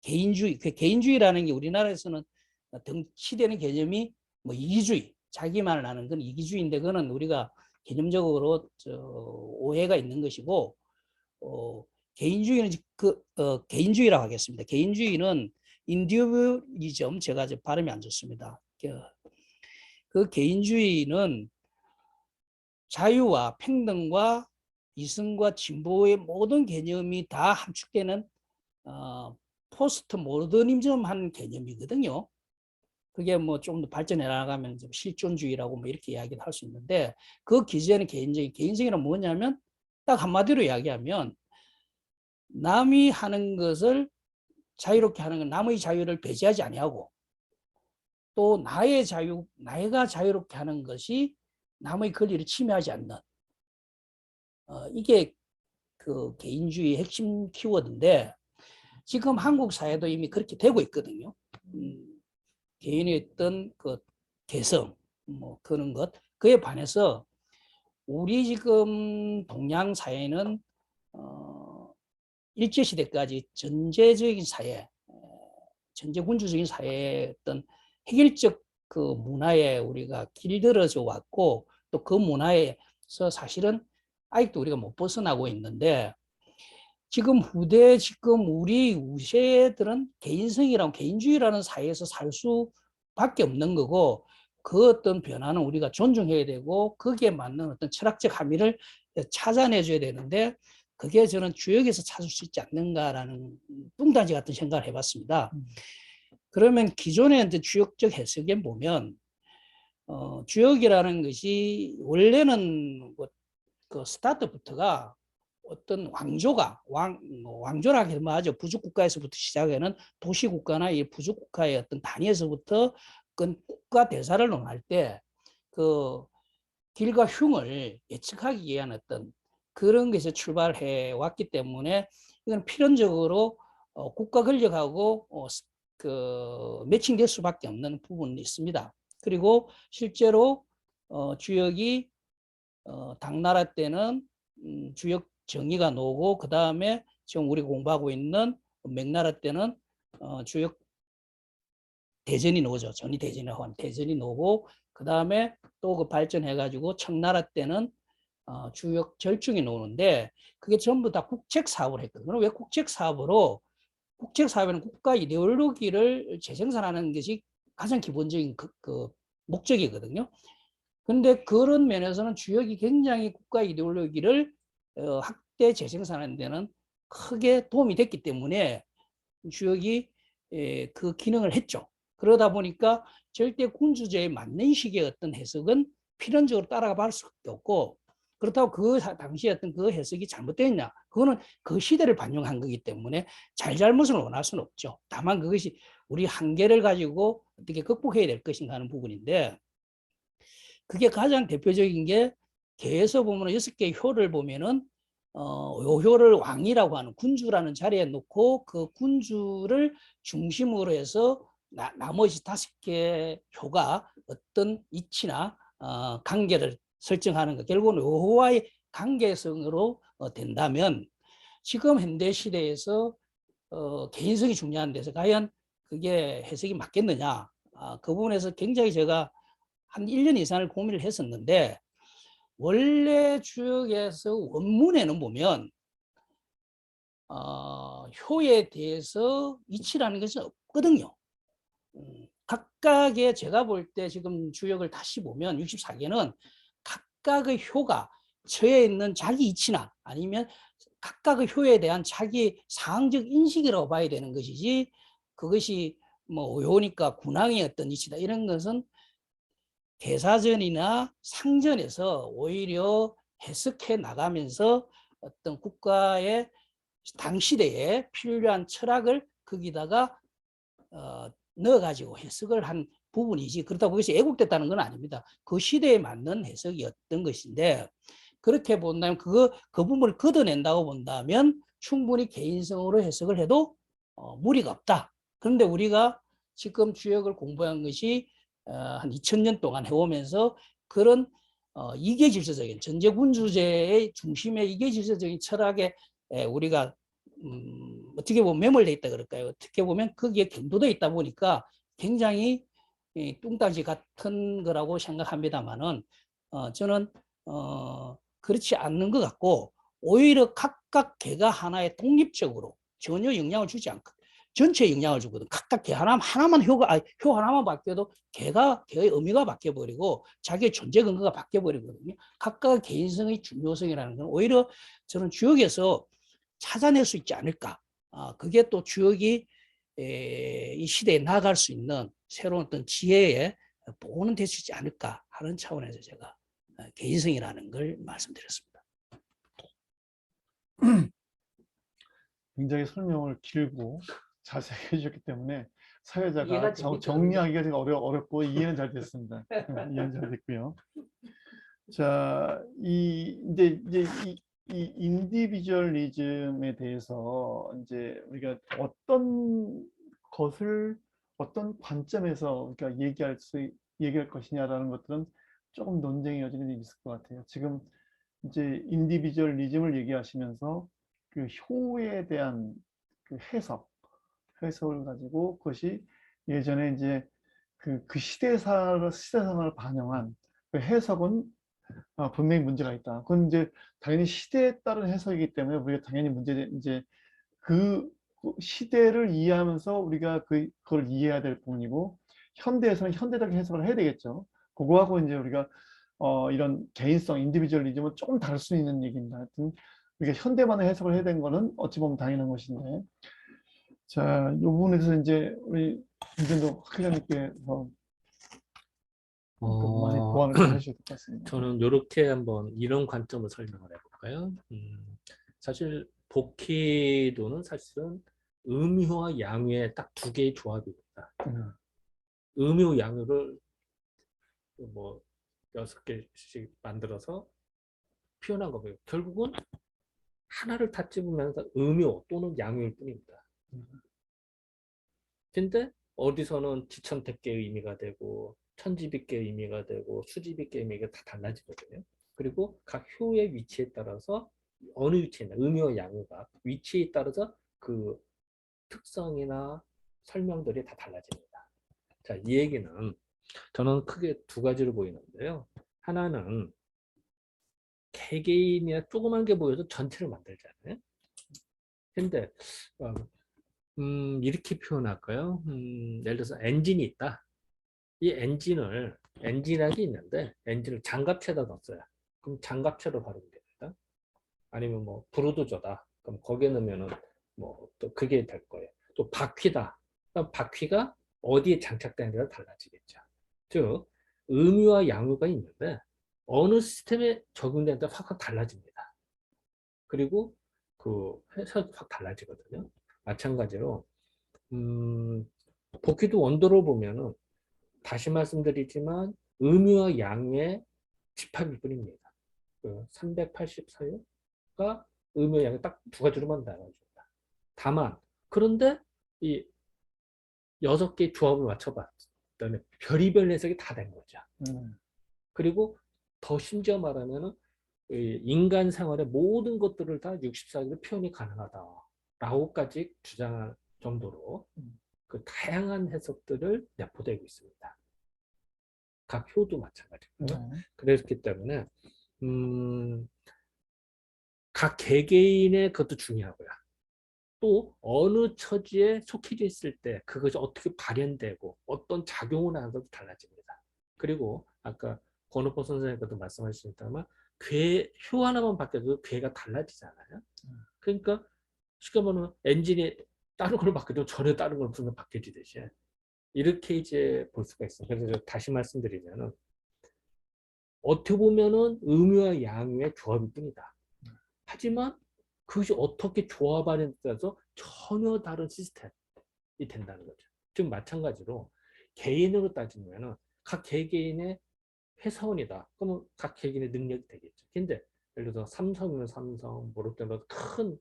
개인주의. 그 개인주의라는 게 우리나라에서는 등치되는 개념이 뭐 이기주의, 자기만을 아는 건 이기주의인데, 그거는 우리가 개념적으로 오해가 있는 것이고, 개인주의는 개인주의라고 하겠습니다. 개인주의는 인디비주얼리즘, 제가 발음이 안 좋습니다. 그 개인주의는 자유와 평등과 이성과 진보의 모든 개념이 다 함축되는 포스트 모더니즘한 개념이거든요. 그게 뭐 좀 더 발전해 나가면 실존주의라고 뭐 이렇게 이야기를 할 수 있는데, 그 기존의 개인성이란 뭐냐면 딱 한마디로 이야기하면 남이 하는 것을 자유롭게 하는 건 남의 자유를 배제하지 아니하고, 또 내가 자유롭게 하는 것이 남의 권리를 침해하지 않는, 이게 그 개인주의의 핵심 키워드인데, 지금 한국 사회도 이미 그렇게 되고 있거든요. 개인의 어떤 개성, 뭐 그런 것, 그에 반해서 우리 지금 동양 사회는 일제시대까지 전제적인 사회, 전제군주적인 사회의 어떤 획일적 문화에 우리가 길들어져 왔고, 또 그 문화에서 사실은 아직도 우리가 못 벗어나고 있는데, 지금 우리 세들은 개인성이라고, 개인주의라는 사회에서 살 수밖에 없는 거고, 그 어떤 변화는 우리가 존중해야 되고 거기에 맞는 어떤 철학적 함의를 찾아내줘야 되는데, 그게 저는 주역에서 찾을 수 있지 않는가라는 뚱딴지 같은 생각을 해봤습니다. 그러면 기존의 주역적 해석에 보면 주역이라는 것이 원래는 그 스타트부터가 어떤 왕조가 왕조라 해도 맞아 부족 국가에서부터 시작하는 도시 국가나 이 부족 국가의 어떤 단위에서부터 그 국가 대사를 논할 때 그 길과 흉을 예측하기 위한 어떤 그런 것에서 출발해 왔기 때문에 이건 필연적으로 국가 권력하고 그 매칭될 수밖에 없는 부분이 있습니다. 그리고 실제로 주역이 당나라 때는 주역 정의가 나오고 그 다음에 지금 우리 공부하고 있는 명나라 때는 주역 대전이 나오죠. 전이 대전이라고 하는 대전이 나오고 그 다음에 또 그 발전해가지고 청나라 때는 주역 절중이 나오는데 그게 전부 다 국책 사업을 했거든요. 그럼 왜 국책 사업으로 국책 사업에는 국가 이데올로기를 재생산하는 것이 가장 기본적인 그 목적이거든요. 근데 그런 면에서는 주역이 굉장히 국가 이데올로기를 확대 재생산하는 데는 크게 도움이 됐기 때문에 주역이 그 기능을 했죠. 그러다 보니까 절대 군주제에 맞는 식의 어떤 해석은 필연적으로 따라가 볼 수밖에 없고 그렇다고 그 당시에 어떤 그 해석이 잘못됐냐 그거는 그 시대를 반영한 거기 때문에 잘잘못을 원할 수는 없죠. 다만 그것이 우리 한계를 가지고 어떻게 극복해야 될 것인가 하는 부분인데 그게 가장 대표적인 게 개에서 보면 6개의 효를 보면은 요 효를 왕이라고 하는 군주라는 자리에 놓고 그 군주를 중심으로 해서 나머지 5개 효가 어떤 이치나 관계를 설정하는 것 결국은 요호와의 관계성으로 된다면 지금 현대 시대에서 개인성이 중요한 데서 과연 그게 해석이 맞겠느냐 그 부분에서 굉장히 제가 한 1년 이상을 고민을 했었는데 원래 주역에서 원문에는 보면 효에 대해서 이치라는 것은 없거든요. 각각의 제가 볼 때 지금 주역을 다시 보면 64개는 각각의 효가 처해 있는 자기 이치나 아니면 각각의 효에 대한 자기 상황적 인식이라고 봐야 되는 것이지 그것이 뭐 효니까 군왕의 어떤 이치다 이런 것은 대사전이나 상전에서 오히려 해석해 나가면서 어떤 국가의 당시대에 필요한 철학을 거기다가 넣어가지고 해석을 한 부분이지 그렇다고 그것이 애국됐다는 건 아닙니다. 그 시대에 맞는 해석이었던 것인데 그렇게 본다면 그 부분을 걷어낸다고 본다면 충분히 개인성으로 해석을 해도 무리가 없다. 그런데 우리가 지금 주역을 공부한 것이 한 2000년 동안 해오면서 그런 이계질서적인 전제군주제의 중심의 이계질서적인 철학에 우리가 어떻게 보면 매몰되어 있다 그럴까요? 어떻게 보면 거기에 경도되어 있다 보니까 굉장히 뚱딴지 같은 거라고 생각합니다만은 저는 그렇지 않는 것 같고 오히려 각각 개가 하나의 독립적으로 전혀 영향을 주지 않고 전체에 영향을 주거든. 각각 개 하나만 효 하나만 바뀌어도 개의 의미가 바뀌어버리고 자기의 존재 근거가 바뀌어버리거든요. 각각 개인성의 중요성이라는 건 오히려 저는 주역에서 찾아낼 수 있지 않을까. 그게 또 주역이 이 시대에 나아갈 수 있는 새로운 어떤 지혜의 보호는 될 수 있지 않을까 하는 차원에서 제가 개인성이라는 걸 말씀드렸습니다. 굉장히 설명을 길고 자세히 해주셨기 때문에 사회자가 이해가 됩니까? 정리하기가 좀 어렵고 이해는 잘 됐습니다. 이해는 잘 됐고요. 자, 이제 이 인디비주얼리즘에 대해서 이제 우리가 어떤 것을 어떤 관점에서 우리가 얘기할 것이냐라는 것들은 조금 논쟁의 여지는 있을 것 같아요. 지금 이제 인디비주얼리즘을 얘기하시면서 그 효에 대한 그 해석을 가지고 그것이 예전에 이제 그 시대상을 반영한 그 해석은 분명히 문제가 있다. 그건 이제 당연히 시대에 따른 해석이기 때문에 우리가 당연히 이제 그 시대를 이해하면서 우리가 그걸 이해해야 될 부분이고 현대에서는 현대적인 해석을 해야 되겠죠. 그거하고 이제 우리가 이런 개인성, 인디비주얼리즘은 조금 다를 수 있는 얘기입니다. 하여튼 우리가 현대만의 해석을 해야 되는 거는 어찌 보면 당연한 것인데 자, 이 부분에 대해서 이제 우리 김전도 학회장님께서 많이 보완을 좀 해주셔야 될 것 같습니다. 저는 이렇게 한번 이런 관점을 설명을 해볼까요? 사실 복희도는 사실은 음유와 양유의 딱 두 개의 조합입니다. 음유, 양유를 뭐 6개씩 만들어서 표현한 거고요. 결국은 하나를 다 찝으면서 음유 또는 양유일 뿐입니다. 근데 어디서는 지천택계의 의미가 되고 천지빗계의 의미가 되고 수지빗계의 의미가 다 달라지거든요. 그리고 각 효의 위치에 따라서 어느 위치에 있나 음유와 양유가 위치에 따라서 그 특성이나 설명들이 다 달라집니다. 자, 이 얘기는 저는 크게 두 가지로 보이는데요. 하나는 개개인이나 조그만 게 보여도 전체를 만들잖아요. 근데 이렇게 표현할까요? 예를 들어서 엔진이 있다. 이 엔진이라는 게 있는데 엔진을 장갑체에다 넣었어요. 그럼 장갑체로 발음이 됩니다. 아니면 뭐 브루드저다. 그럼 거기에 넣으면은 뭐 또 그게 될 거예요. 또 바퀴다. 그럼 바퀴가 어디에 장착되느냐가 달라지겠죠. 즉 음유와 양유가 있는데 어느 시스템에 적용되는데 확 달라집니다. 그리고 그 해석이 확 달라지거든요. 마찬가지로 복귀도 원도로 보면은 다시 말씀드리지만 음유와 양의 집합일 뿐입니다. 그 384호가 음유와 양이 딱 두 가지로만 나눠집니다. 다만 그런데 이 6개의 조합을 맞춰봤더니 별의별 해석이 다 된 거죠. 그리고 더 심지어 말하면은 인간 생활의 모든 것들을 다 64기로 표현이 가능하다라고까지 주장할 정도로 그 다양한 해석들을 내포되고 있습니다. 각 효도 마찬가지고요. 그렇기 때문에 각 개개인의 그것도 중요하고요. 또 어느 처지에 속해져 있을 때 그것이 어떻게 발현되고 어떤 작용을 하는 것도 달라집니다. 그리고 아까 권오포 선생님께도 말씀하셨습니다만 효 하나만 바뀌어도 괴가 달라지잖아요. 그러니까 쉽게 말하면 엔진이 다른 걸로 바뀌어도 전혀 다른 걸로 분명 바뀌어지듯이 이렇게 이제 볼 수가 있어요. 그래서 다시 말씀드리면은 어떻게 보면은 음유와 양유의 조합일 뿐이다. 하지만 그것이 어떻게 조합하느냐에 따라서 전혀 다른 시스템이 된다는 거죠. 즉 마찬가지로 개인으로 따지면은 각 개개인의 회사원이다. 그러면 각 개개인의 능력이 되겠죠. 근데 예를 들어서 삼성이면 삼성, 뭐 롯데면 큰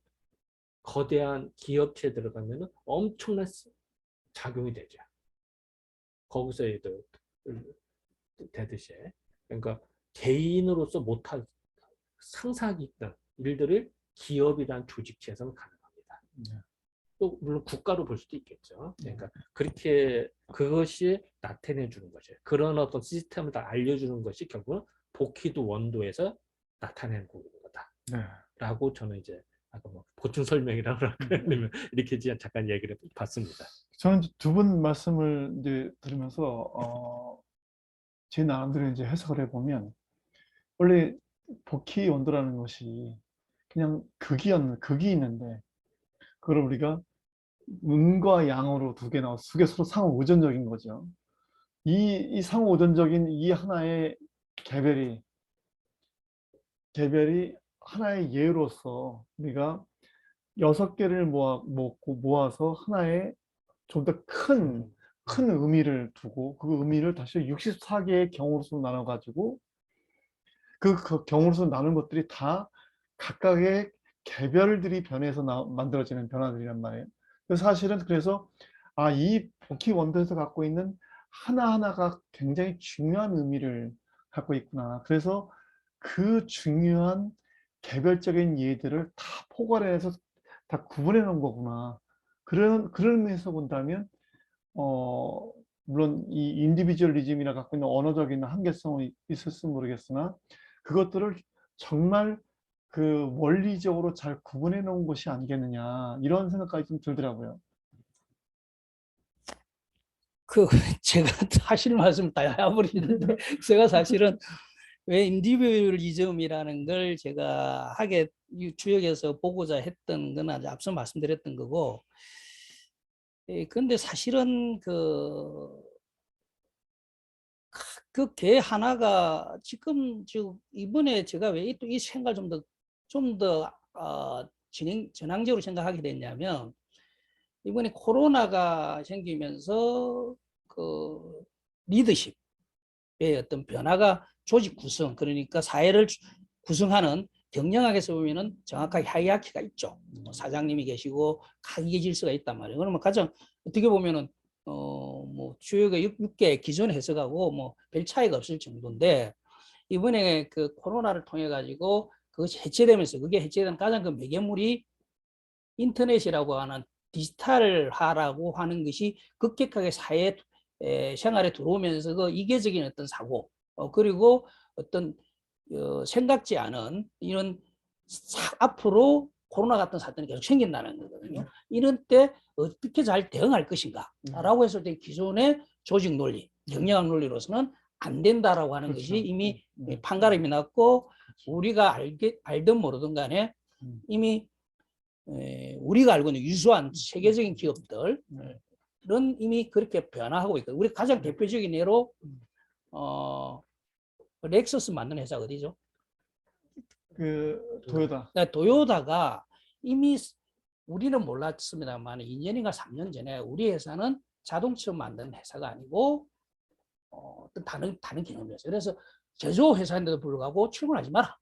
거대한 기업체에 들어가면은 엄청난 작용이 되죠. 거기서 되듯이. 그러니까 개인으로서 못할 상상하기 있던 일들을 기업이란 조직체에서는 가능합니다. 또 물론 국가로 볼 수도 있겠죠. 그러니까 그렇게 그것이 나타내 주는 거죠. 그런 어떤 시스템을 다 알려주는 것이 결국은 복희도 원도에서 나타내는 거다라고 저는 이제 아까 뭐 보충 설명이라고 하면 이렇게 잠깐 얘기를 봤습니다. 저는 두 분 말씀을 이제 들으면서 제 나름대로 이제 해석을 해보면 원래 복희 원도라는 것이 그냥 극이 있는데 그걸 우리가 음과 양으로 두 개 나와서 두 개 서로 상호 의존적인 거죠. 이 상호 의존적인 이 하나의 개별이 하나의 예로서 우리가 6개를 모아서 하나의 좀 더 큰 의미를 두고 그 의미를 다시 64개의 경우로서 나눠가지고 그 경우로서 나눈 것들이 다 각각의 개별들이 변해서 만들어지는 변화들이란 말이에요. 그래서 사실은 그래서 이 복희 원도에서 갖고 있는 하나하나가 굉장히 중요한 의미를 갖고 있구나. 그래서 그 중요한 개별적인 예들을 다 포괄해서 다 구분해 놓은 거구나. 그런 의미에서 본다면 물론 이 인디비주얼리즘이나 갖고 있는 언어적인 한계성이 있을지 모르겠으나 그것들을 정말 그 원리적으로 잘 구분해 놓은 것이 아니겠느냐 이런 생각까지 좀 들더라고요. 제가 하실 말씀 다 해버리는데 제가 사실은 왜 인디비주얼리즘이라는 걸 제가 하게 주역에서 보고자 했던 건 아주 앞서 말씀드렸던 거고, 근데 사실은 그 개 하나가 지금 이번에 제가 왜 또 이 생각을 좀 더 전향적으로 생각하게 됐냐면 이번에 코로나가 생기면서 그 리더십의 어떤 변화가 조직 구성 그러니까 사회를 구성하는 경영학에서 보면은 정확하게 하이라키가 있죠. 사장님이 계시고 가계 질서가 있단 말이에요. 그러면 가장 어떻게 보면은 뭐 주요가 6개 기존 해석하고 뭐 별 차이가 없을 정도인데 이번에 그 코로나를 통해 가지고 그것이 해체되면서 그게 해체된 가장 큰 배경물이 인터넷이라고 하는 디지털화라고 하는 것이 급격하게 사회 생활에 들어오면서 그 이계적인 어떤 사고 그리고 어떤 생각지 않은 이런 앞으로 코로나 같은 사건이 계속 생긴다는 거거든요. 이런 때 어떻게 잘 대응할 것인가 라고 했을 때 기존의 조직 논리, 경영학 논리로서는 안 된다라고 하는 그렇죠. 것이 이미 판가름이 났고 우리가 알든 모르든 간에 이미 우리가 알고 있는 유수한 세계적인 기업들은 이미 그렇게 변화하고 있거든요. 우리 가장 대표적인 예로 렉서스 만드는 회사 어디죠? 그 도요타. 도요타가 이미 우리는 몰랐습니다만 2년인가 3년 전에 우리 회사는 자동차 만드는 회사가 아니고 어떤 다른 개념이었어요. 그래서 제조 회사인데도 불구하고 출근하지 마라.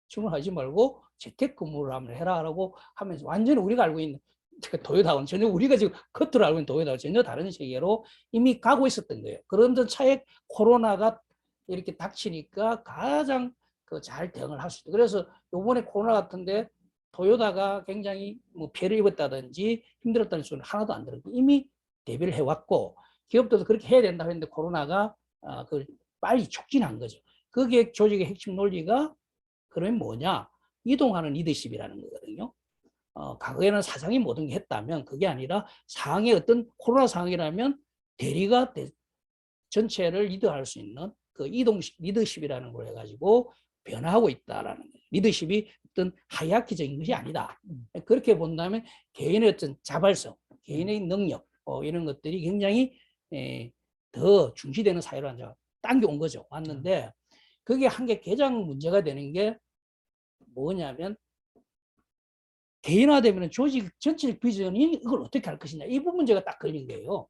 출근하지 말고 재택근무를 하면 해라라고 하면서 완전히 우리가 알고 있는 도요타는 전혀 우리가 지금 겉으로 알고 있는 도요타와 전혀 다른 세계로 이미 가고 있었던 거예요. 그런데 차에 코로나가 이렇게 닥치니까 가장 잘 대응을 할 수 있다. 그래서 이번에 코로나 같은데 도요타가 굉장히 뭐 피해를 입었다든지 힘들었다는 소리는 하나도 안 들었고 이미 대비를 해왔고 기업들도 그렇게 해야 된다고 했는데 코로나가 그걸 빨리 촉진한 거죠. 그게 조직의 핵심 논리가 그러면 뭐냐? 이동하는 리더십이라는 거거든요. 과거에는 사장이 모든 게 했다면 그게 아니라 상황의 어떤 코로나 상황이라면 대리가 전체를 리드할 수 있는 그 이동 리더십이라는 걸 해가지고 변화하고 있다라는 거예요. 리더십이 어떤 하이라키적인 것이 아니다. 그렇게 본다면 개인의 어떤 자발성, 개인의 능력 이런 것들이 굉장히 더 중시되는 사회로 이제 당겨온 거죠. 왔는데 그게 한 게 가장 문제가 되는 게 뭐냐면 개인화되면 조직 전체적 비전이 이걸 어떻게 할 것이냐 이 부분 문제가 딱 걸린 거예요.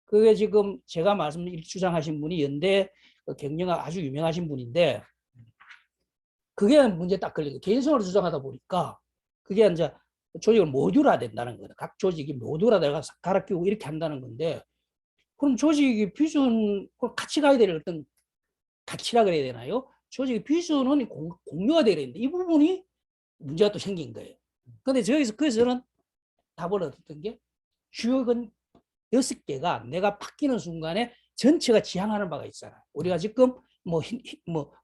그게 지금 제가 주장하신 분이 연대 경영학 아주 유명하신 분인데 그게 문제 딱 걸린 거예요. 개인성을 주장하다 보니까 그게 이제 조직을 모듈화 된다는 거예요. 각 조직이 모듈화 돼가 갈아 끼우고 이렇게 한다는 건데 그럼 조직이 비전 같이 가야 될 어떤 가치라 그래야 되나요? 조직의 비전은 공유가 되야 되는데 이 부분이 문제가 또 생긴 거예요. 근데 그래서 저는 답을 얻었던 게 주역은 6개가 내가 바뀌는 순간에 전체가 지향하는 바가 있잖아요. 우리가 지금 뭐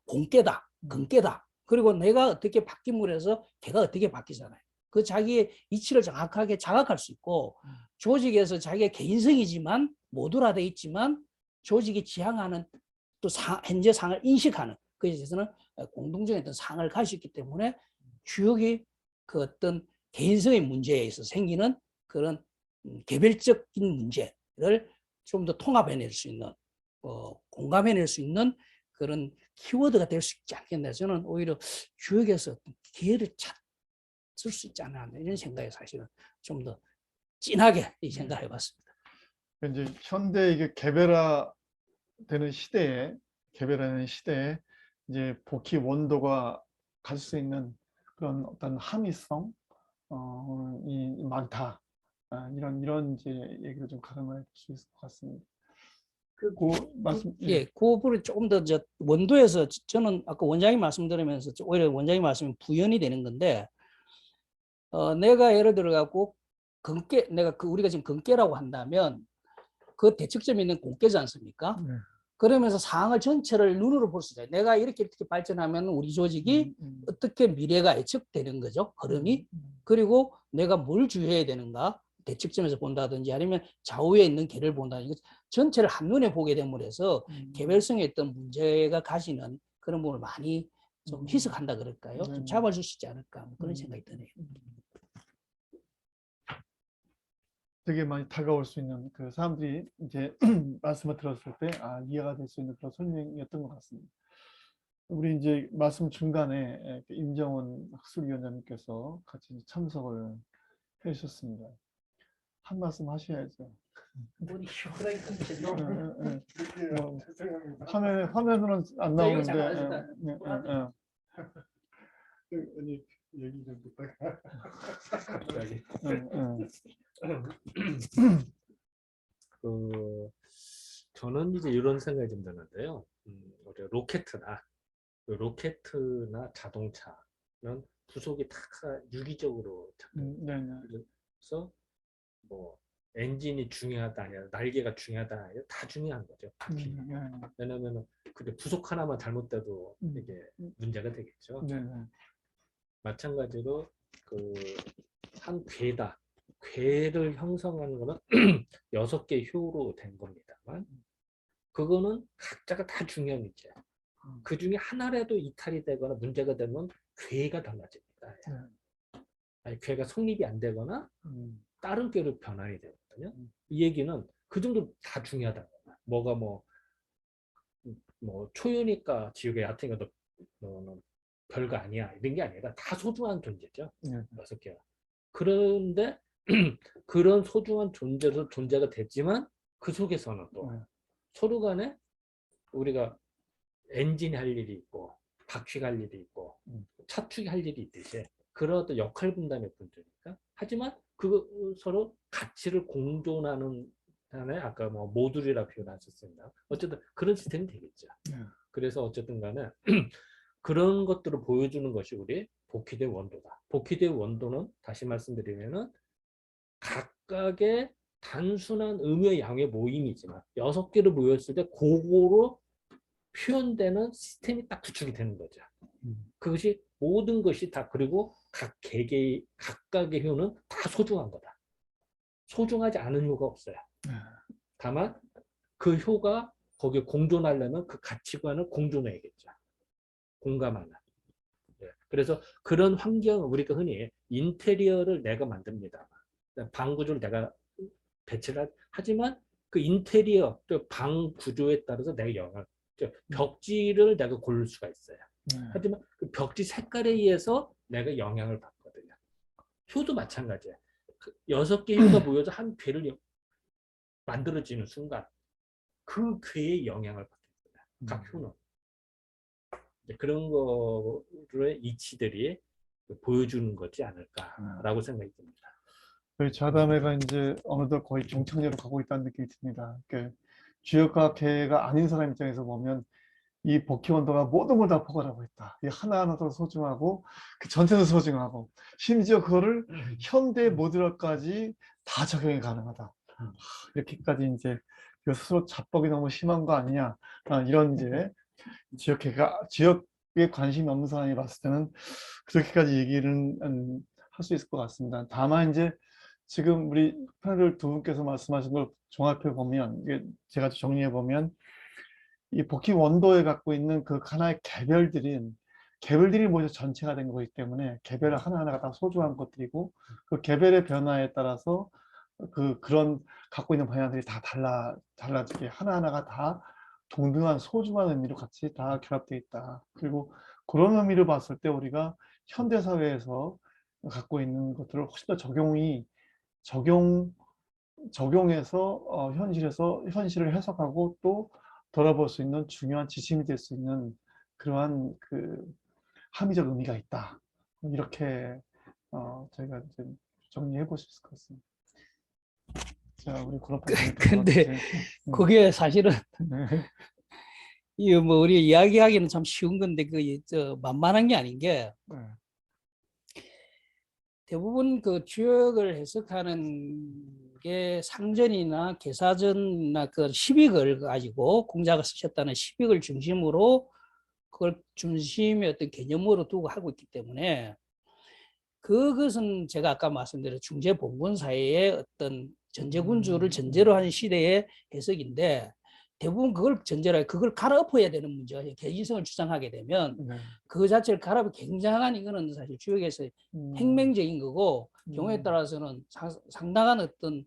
공깨다, 근깨다. 그리고 내가 어떻게 바뀜으로 해서 걔가 어떻게 바뀌잖아요. 그 자기의 이치를 정확하게 자각할 수 있고 조직에서 자기의 개인성이지만 모듈화되어 있지만 조직이 지향하는 또 현재 상을 인식하는 그에 대해서는 공동적인 어떤 상을 가질 수 있기 때문에 주역이 그 어떤 개인성의 문제에 있어서 생기는 그런 개별적인 문제를 좀 더 통합해낼 수 있는 공감해낼 수 있는 그런 키워드가 될 수 있지 않겠나. 저는 오히려 주역에서 기회를 찾을 수 있지 않나 이런 생각에 사실은 좀 더 진하게 이 생각을 해봤습니다. 이제 현대 이게 개별화되는 시대에 이제 복귀 원도가 갈 수 있는 그런 어떤 함의성 이 많다. 이런 이제 얘기를 좀 가름할 수 있을 것 같습니다. 그 부분을 조금 더 원도에서 저는 아까 원장님 말씀 들으면서 오히려 원장님 말씀이 부연이 되는 건데 내가 예를 들어 갖고 근깨 내가 우리가 지금 근깨라고 한다면 그 대척점에 있는 공깨지 않습니까? 그러면서 상황을 전체를 눈으로 볼 수 있어요. 내가 이렇게 발전하면 우리 조직이 어떻게 미래가 예측되는 거죠. 흐름이. 그리고 내가 뭘 주의해야 되는가. 대측점에서 본다든지 아니면 좌우에 있는 개를 본다든지 전체를 한눈에 보게 됨으로 해서 개별성에 어떤 문제가 가지는 그런 부분을 많이 좀 희석한다 그럴까요? 좀 잡아줄 수 있지 않을까 그런 생각이 드네요. 되게 많이 다가올 수 있는 그 사람들이 이제 말씀을 들었을 때 이해가 될 수 있는 그런 설명이었던 것 같습니다. 우리 이제 말씀 중간에 임정원 학술위원장님께서 같이 참석을 해주셨습니다. 한 말씀 하셔야죠. 우리 시원하게 끊으셨노? 뭐, 화면으로는 안 자, 이거 나오는데. 잠깐만, 아니 얘기 좀 듣다가 갑자기. 저는 이제 이런 생각이 좀 드는데요. 우리 로켓이나 자동차는 부속이 다 유기적으로 그래서 뭐 엔진이 중요하다 아니라 날개가 중요하다 아니라 다 중요한 거죠. 왜냐하면 근데 부속 하나만 잘못돼도 이게 문제가 되겠죠. 마찬가지로 한 괴를 형성하는 거는 6개 효로 된 겁니다만 그거는 각자가 다 중요한 문제야. 그 중에 하나라도 이탈이 되거나 문제가 되면 괴가 달라집니다. 아니, 괴가 성립이 안 되거나 다른 괴로 변환이 되거든요. 이 얘기는 그 정도 다 중요하다. 뭐가 뭐 초유니까 지옥에 얕으니까 너는 별거 아니야 이런 게 아니라 다 소중한 존재죠. 6개가. 그런데 그런 소중한 존재가 됐지만 그 속에서는 또 서로 간에 우리가 엔진이 할 일이 있고 바퀴가 할 일이 있고 차축이 할 일이 있듯이 그런 어떤 역할 분담의 분들이니까 하지만 그 서로 가치를 공존하는 하나의 아까 뭐 모듈이라 표현하셨습니다. 어쨌든 그런 시스템이 되겠죠. 그래서 어쨌든 간에 그런 것들을 보여주는 것이 우리 복희대 원도다. 복희대 원도는 다시 말씀드리면은 각각의 단순한 의미의 양의 모임이지만 6개로 모였을 때 그거로 표현되는 시스템이 딱 구축이 되는 거죠. 그것이 모든 것이 다 그리고 각 개개의 각각의 효는 다 소중한 거다. 소중하지 않은 효가 없어요. 다만 그 효가 거기에 공존하려면 그 가치관을 공존해야겠죠. 공감하는. 그래서 그런 환경을 우리가 흔히 인테리어를 내가 만듭니다. 방 구조를 내가 배치를 하지만 그 인테리어 또 방 구조에 따라서 내가 영향 벽지를 내가 고를 수가 있어요. 하지만 그 벽지 색깔에 의해서 내가 영향을 받거든요. 효도 마찬가지예요. 6개 효가 모여서 한 괴를 만들어지는 순간 그 괴의 영향을 받게 됩니다. 각 효는. 그런 거를 이치들이 보여주는 거지 않을까라고 생각이 듭니다. 자담회가 이제 어느덧 거의 종착역으로 가고 있다는 느낌이 듭니다. 주역학회가 아닌 사람 입장에서 보면 이 복희원도가 모든 걸 다 포괄하고 있다. 이 하나하나도 소중하고 그 전체도 소중하고 심지어 그거를 현대 모듈화까지 다 적용이 가능하다. 이렇게까지 이제 스스로 자뻑이 너무 심한 거 아니냐. 이런 이제 지역에 관심이 없는 사람이 봤을 때는 그렇게까지 얘기를 할 수 있을 것 같습니다. 다만 이제 지금 우리 패널 두 분께서 말씀하신 걸 종합해 보면 제가 정리해 보면 이 복희 원도에 갖고 있는 그 하나의 개별들이 모두 전체가 된 거기 때문에 개별 하나하나가 다 소중한 것들이고 그 개별의 변화에 따라서 그런 갖고 있는 방향들이 다 달라지게 하나하나가 다 동등한 소중한 의미로 같이 다 결합되어 있다. 그리고 그런 의미로 봤을 때 우리가 현대사회에서 갖고 있는 것들을 훨씬 더 적용해서 현실을 해석하고 또 돌아볼 수 있는 중요한 지침이 될 수 있는 그러한 함의적 의미가 있다. 이렇게 저희가 이제 정리해 볼 수 있을 것 같습니다. 자, 우리 근데 그게 사실은 이 뭐 우리 이야기하기는 참 쉬운 건데 만만한 게 아닌 게 대부분 그 주역을 해석하는 게 상전이나 계사전이나 그 시빅을 가지고 공자가 쓰셨다는 시빅을 중심으로 그걸 중심의 어떤 개념으로 두고 하고 있기 때문에 그것은 제가 아까 말씀드린 중제 봉건 사회의 어떤 전제군주를 전제로 하는 시대의 해석인데 대부분 그걸 갈아엎어야 되는 문제가 개인성을 주장하게 되면 그 자체를 갈아엎어 굉장한 이거는 사실 주역에서 혁명적인 거고 경우에 따라서는 상당한 어떤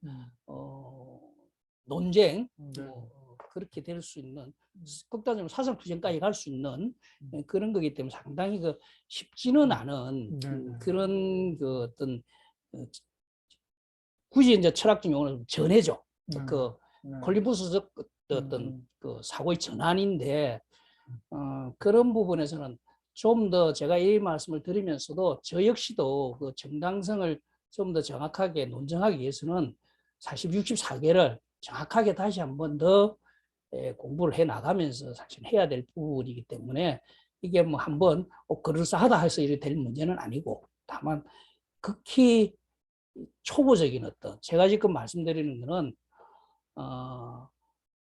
논쟁 그렇게 될 수 있는 극단적으로 사상투쟁까지 갈 수 있는 그런 거기 때문에 상당히 그 쉽지는 않은 그런 그 어떤 굳이 이제 철학적 용어로 전해죠. 그 콜린부스적 어떤 그 사고의 전환인데 그런 부분에서는 좀 더 제가 이 말씀을 드리면서도 저 역시도 그 정당성을 좀 더 정확하게 논증하기 위해서는 사실 64개를 정확하게 다시 한번 더 공부를 해 나가면서 사실 해야 될 부분이기 때문에 이게 뭐 한번 그럴싸하다 해서 이렇게 될 문제는 아니고 다만 극히 초보적인 어떤 제가 지금 말씀드리는 거는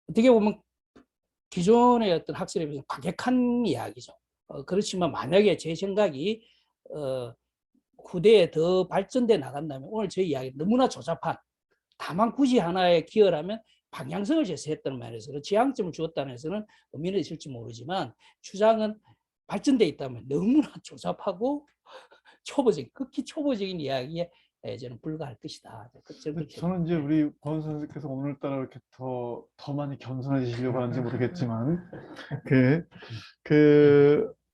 어떻게 보면 기존의 어떤 학설에 비해서 과격한 이야기죠. 그렇지만 만약에 제 생각이 후대에 더 발전돼 나간다면 오늘 제 이야기 너무나 조잡한 다만 굳이 하나의 기여라면 방향성을 제시했다는 말에서 지향점을 주었다는 데서는 의미는 있을지 모르지만 주장은 발전돼 있다면 너무나 조잡하고 초보적인 극히 초보적인 이야기에 저는 불과할 것이다. 저는 이제 우리 권 선생님께서 오늘따라 이렇게 더 많이 겸손해지시려고 하는지 모르겠지만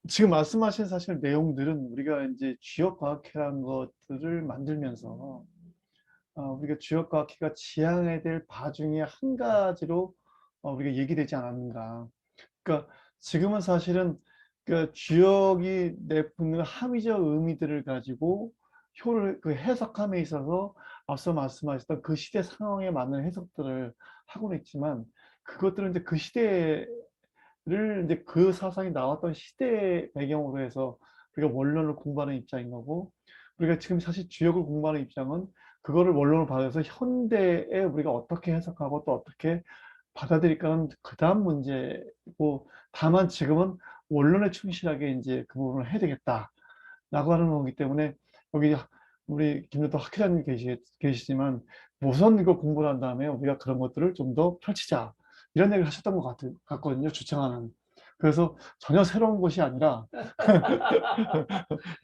지금 말씀하신 사실 내용들은 우리가 이제 주역과학회라는 것들을 만들면서 우리가 주역과학회가 지향해야 될 바 중에 한 가지로 우리가 얘기되지 않았는가. 그러니까 지금은 사실은 그 주역이 내뿜는 합의적 의미들을 가지고 효를 해석함에 있어서 앞서 말씀하셨던 그 시대 상황에 맞는 해석들을 하고는 있지만 그것들은 이제 그 시대를 이제 그 사상이 나왔던 시대 배경으로 해서 우리가 원론을 공부하는 입장인 거고 우리가 지금 사실 주역을 공부하는 입장은 그거를 원론을 받아서 현대에 우리가 어떻게 해석하고 또 어떻게 받아들일까는 그 다음 문제고 다만 지금은 원론에 충실하게 이제 그 부분을 해야 되겠다라고 하는 거기 때문에 여기 우리 김도도 학회장님 계시지만 우선 이거 공부를 한 다음에 우리가 그런 것들을 좀 더 펼치자 이런 얘기를 하셨던 것 같거든요. 주창하는. 그래서 전혀 새로운 것이 아니라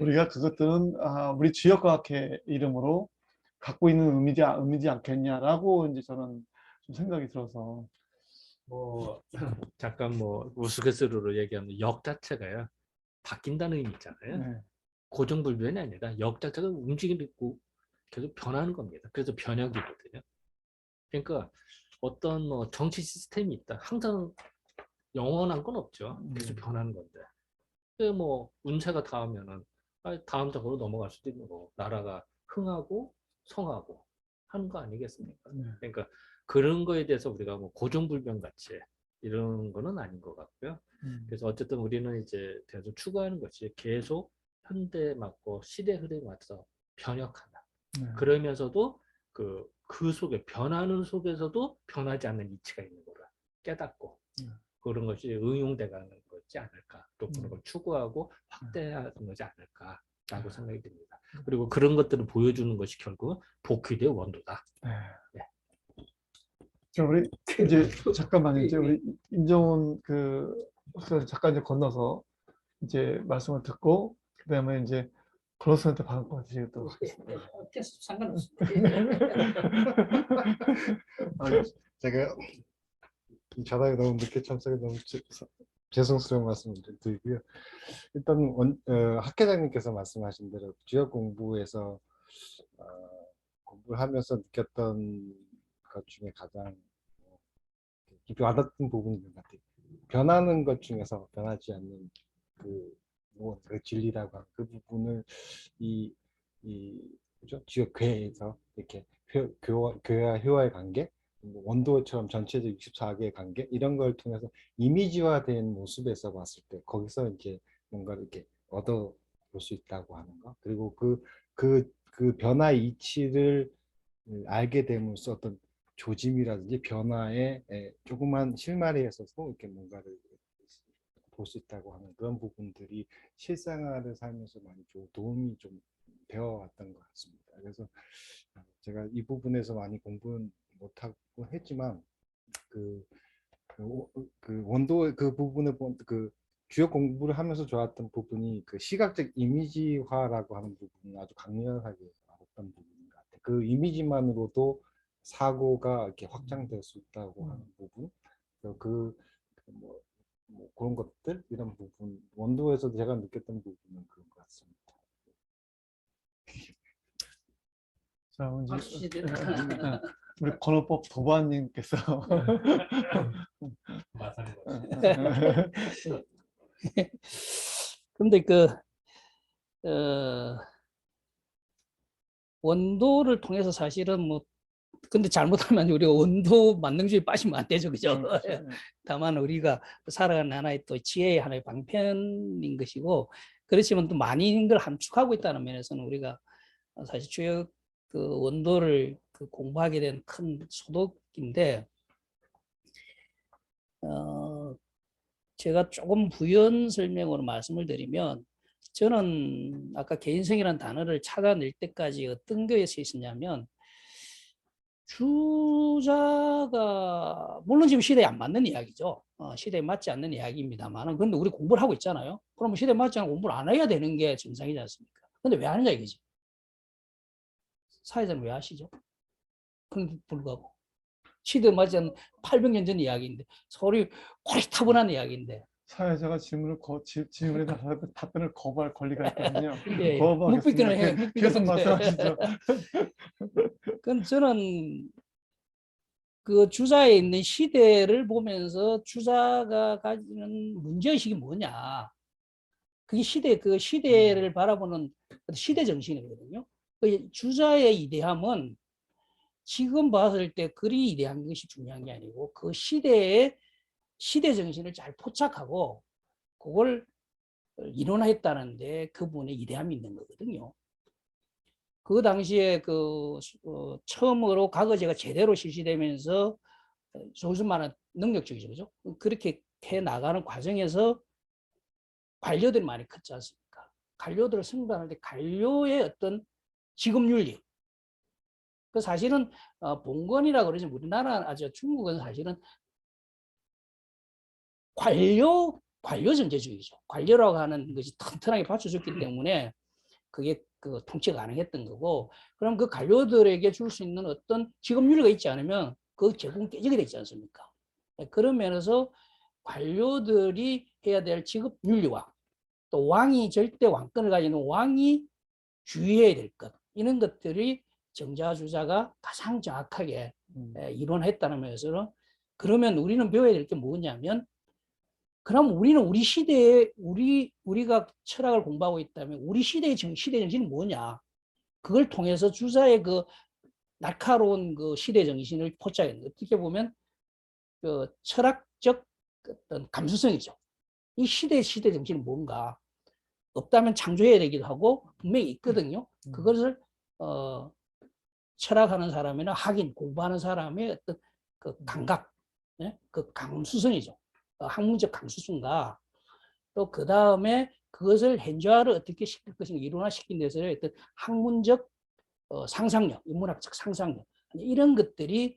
우리가 그것들은 우리 주역과학회 이름으로 갖고 있는 의미지 않겠냐라고 이제 저는 좀 생각이 들어서 뭐 잠깐 뭐 우스갯소리로 얘기하면 역 자체가요 바뀐다는 의미 있잖아요. 네. 고정불변이 아니라 역 자체가 움직이고 계속 변하는 겁니다. 그래서 변혁이거든요. 그러니까 어떤 뭐 정치 시스템이 있다. 항상 영원한 건 없죠. 계속 변하는 건데. 뭐 운세가 닿으면은 다음 장으로 넘어갈 수도 있는 거고 나라가 흥하고 성하고 하는 거 아니겠습니까? 그러니까 그런 거에 대해서 우리가 뭐 고정불변 같이 이런 거는 아닌 것 같고요. 그래서 어쨌든 우리는 이제 계속 추구하는 것이 계속 현대에 맞고 시대 흐름에 맞서 변혁한다. 그러면서도 그 속에 변하는 속에서도 변하지 않는 이치가 있는 거를 깨닫고 그런 것이 응용돼가는 거지 않을까. 또 그런 걸 추구하고 확대하는 거지 않을까라고 생각이 듭니다. 그리고 그런 것들을 보여주는 것이 결국 복휘대 원도다. 네. 자, 우리 이제 잠깐만요. 이제 우리 임정훈 잠깐 이제 건너서 이제 말씀을 듣고 그다음에 이제 플러스한테 받을 것 같으시고 또 상관없습니다. 제가 자다가 너무 늦게 참석해 너무 죄송스러운 말씀을 드리고요. 일단 학회장님께서 말씀하신 대로 주역 공부에서 공부를 하면서 느꼈던 것 중에 가장 깊이 와닿던 부분인 것 같아요. 변하는 것 중에서 변하지 않는 그 진리라고 하는 그 부분을 그죠? 주역 괴에서 이렇게 교회와 효와의 관계, 원도처럼 전체적 64개의 관계 이런 걸 통해서 이미지화된 모습에서 봤을 때 거기서 이제 뭔가를 이렇게 얻어 볼 수 있다고 하는 거. 그리고 그 변화의 이치를 알게 됨으로써 어떤 조짐이라든지 변화에 조그만 실마리에 있어서 이렇게 뭔가를 볼 수 있다고 하는 그런 부분들이 실생활을 살면서 많이 도움이 좀 되어왔던 것 같습니다. 그래서 제가 이 부분에서 많이 공부는 못하고 했지만 그 원도 그 부분을 주역 공부를 하면서 좋았던 부분이 그 시각적 이미지화라고 하는 부분을 아주 강렬하게 알았던 부분인 것 같아요. 그 이미지만으로도 사고가 이렇게 확장될 수 있다고 하는 부분. 그래서 뭐 그런 것들 이런 부분 원도에서 제가 느꼈던 부분은 그런 것 같습니다. 자, 이제 박수시대. 우리 건어법 도반님께서 마상을 근데 어, 원도를 통해서 사실은 뭐 근데 잘못하면 우리가 원도 만능주의 빠지면 안 되죠, 그죠? 다만 우리가 살아가는 하나의 또 지혜의 하나의 방편인 것이고, 그렇지만 또 많은 걸 함축하고 있다는 면에서는 우리가 사실 주요 그 원도를 공부하게 된 큰 소득인데, 제가 조금 부연 설명으로 말씀을 드리면, 저는 아까 개인성이라는 단어를 찾아낼 때까지 어떤 거에서 있었냐면, 주자가 물론 지금 시대에 안 맞는 이야기죠. 시대에 맞지 않는 이야기입니다만, 그런데 우리 공부를 하고 있잖아요. 그러면 시대에 맞지 않는 공부를 안 해야 되는 게 정상이지 않습니까? 근데 왜 하느냐 이거지. 사회자는 왜 하시죠? 그런데 불구하고 시대에 맞지 않는 800년 전 이야기인데, 서로 고리타분한 이야기인데, 사회자가 질문에 답변을 거부할 권리가 있거든요. 예, 거부하겠습니다. 묵비권을 해. 계속 말씀하시죠. 그건 저는 그 주자에 있는 시대를 보면서 주자가 가지는 문제의식이 뭐냐. 그게 그 시대를 바라보는 시대 정신이거든요. 그 주자의 이대함은 지금 봤을 때 그리 이대한 것이 중요한 게 아니고 그 시대의 시대 정신을 잘 포착하고 그걸 이론화했다는데 그분의 이대함이 있는 거거든요. 그 당시에 처음으로 과거제가 제대로 실시되면서 조금 말하는 능력적이죠, 그죠? 그렇게 해 나가는 과정에서 관료들이 많이 컸지 않습니까? 관료들을 승부할 때 관료의 어떤 직업윤리. 그 사실은 봉건이라 그러지 우리나라 중국은 사실은 관료 전제주의죠. 관료라고 하는 것이 튼튼하게 받쳐줬기 때문에 그게 통치가 가능했던 거고, 그럼 그 관료들에게 줄 수 있는 어떤 직업윤리가 있지 않으면 그 제국은 깨지게 되지 않습니까? 그런 면에서 관료들이 해야 될 직업윤리와 또 왕이 절대 왕권을 가지는 왕이 주의해야 될 것, 이런 것들이 정자주자가 가장 정확하게 이론했다는 면에서는, 그러면 우리는 배워야 될 게 뭐냐면, 그럼 우리는 우리 시대에 우리가 철학을 공부하고 있다면 우리 시대 정신이 뭐냐, 그걸 통해서 주자의 그 날카로운 그 시대 정신을 포착했는데, 어떻게 보면 그 철학적 어떤 감수성이죠. 이 시대 정신이 뭔가, 없다면 창조해야 되기도 하고 분명히 있거든요. 그것을 철학하는 사람이나 학인 공부하는 사람의 어떤 그 감각, 그 감수성이죠. 학문적 감수성과 또 그 다음에 그것을 현저화를 어떻게 시킬 것인가 이론화시킨 데서의 어떤 학문적 상상력, 인문학적 상상력, 이런 것들이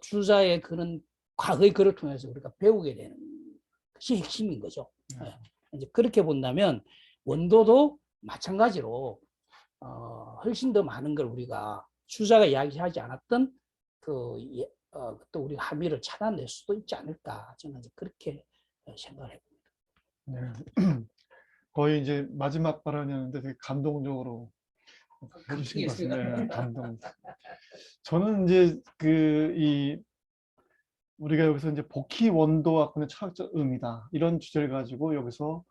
주자의 그런 과거의 글을 통해서 우리가 배우게 되는 것이 핵심인 거죠. 이제 그렇게 본다면 원도도 마찬가지로 훨씬 더 많은 걸 우리가 주자가 이야기하지 않았던 또 우리 함의를 찾아낼 수도 있지 않을까, 저는 그렇게 생각을 해봅니다. 네. 거의 이제 마지막 발언이었는데 되게 감동적으로 해주신 것 같습니다. 감동. 저는 이제 우리가 여기서 이제 복희 원도학군의 철학적 의미다, 이런 주제를 가지고 여기서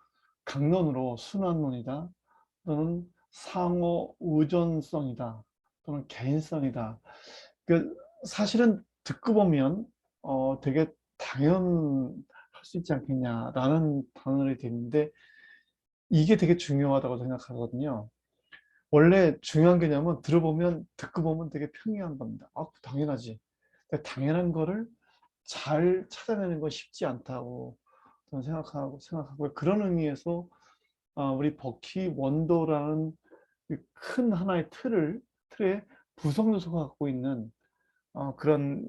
강론으로 순환론이다, 또는 상호 의존성이다, 또는 개인성이다. 그 사실은 듣고 보면 되게 당연할 수 있지 않겠냐라는 단어를 듣는데, 이게 되게 중요하다고 생각하거든요. 원래 중요한 개념은 들어보면 듣고 보면 되게 평이한 겁니다. 당연하지. 근데 당연한 거를 잘 찾아내는 건 쉽지 않다고 저는 생각하고, 그런 의미에서 우리 버키 원도라는 큰 하나의 틀에 구성 요소가 갖고 있는 그런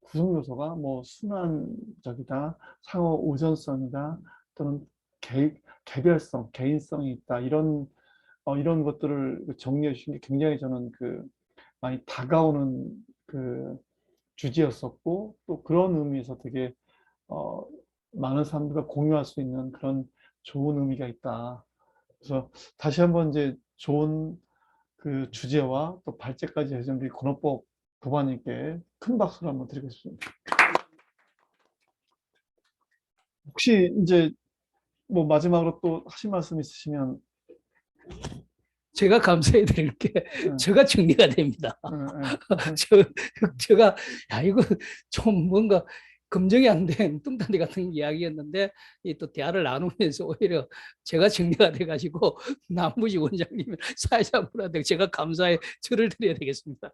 구성 요소가 뭐 순환적이다, 상호 의존성이다, 또는 개별성, 개인성이 있다, 이런 것들을 정리해 주신 게 굉장히 저는 많이 다가오는 주제였었고 또 그런 의미에서 되게 많은 사람들과 공유할 수 있는 그런 좋은 의미가 있다. 그래서 다시 한번 이제 좋은 그 주제와 또 발제까지 해준 우리 권호법 부반님께 큰 박수를 한번 드리고 싶습니다. 혹시 이제 뭐 마지막으로 또 하실 말씀 있으시면. 제가 감사해 드릴게. 제가 정리가 됩니다. 제가 야 이거 좀 뭔가 검증이 안 된 뚱딴지 같은 이야기였는데 이 또 대화를 나누면서 오히려 제가 정리가 돼가지고 남부지 원장님 사회자분한테 제가 감사의 절을 드려야 되겠습니다.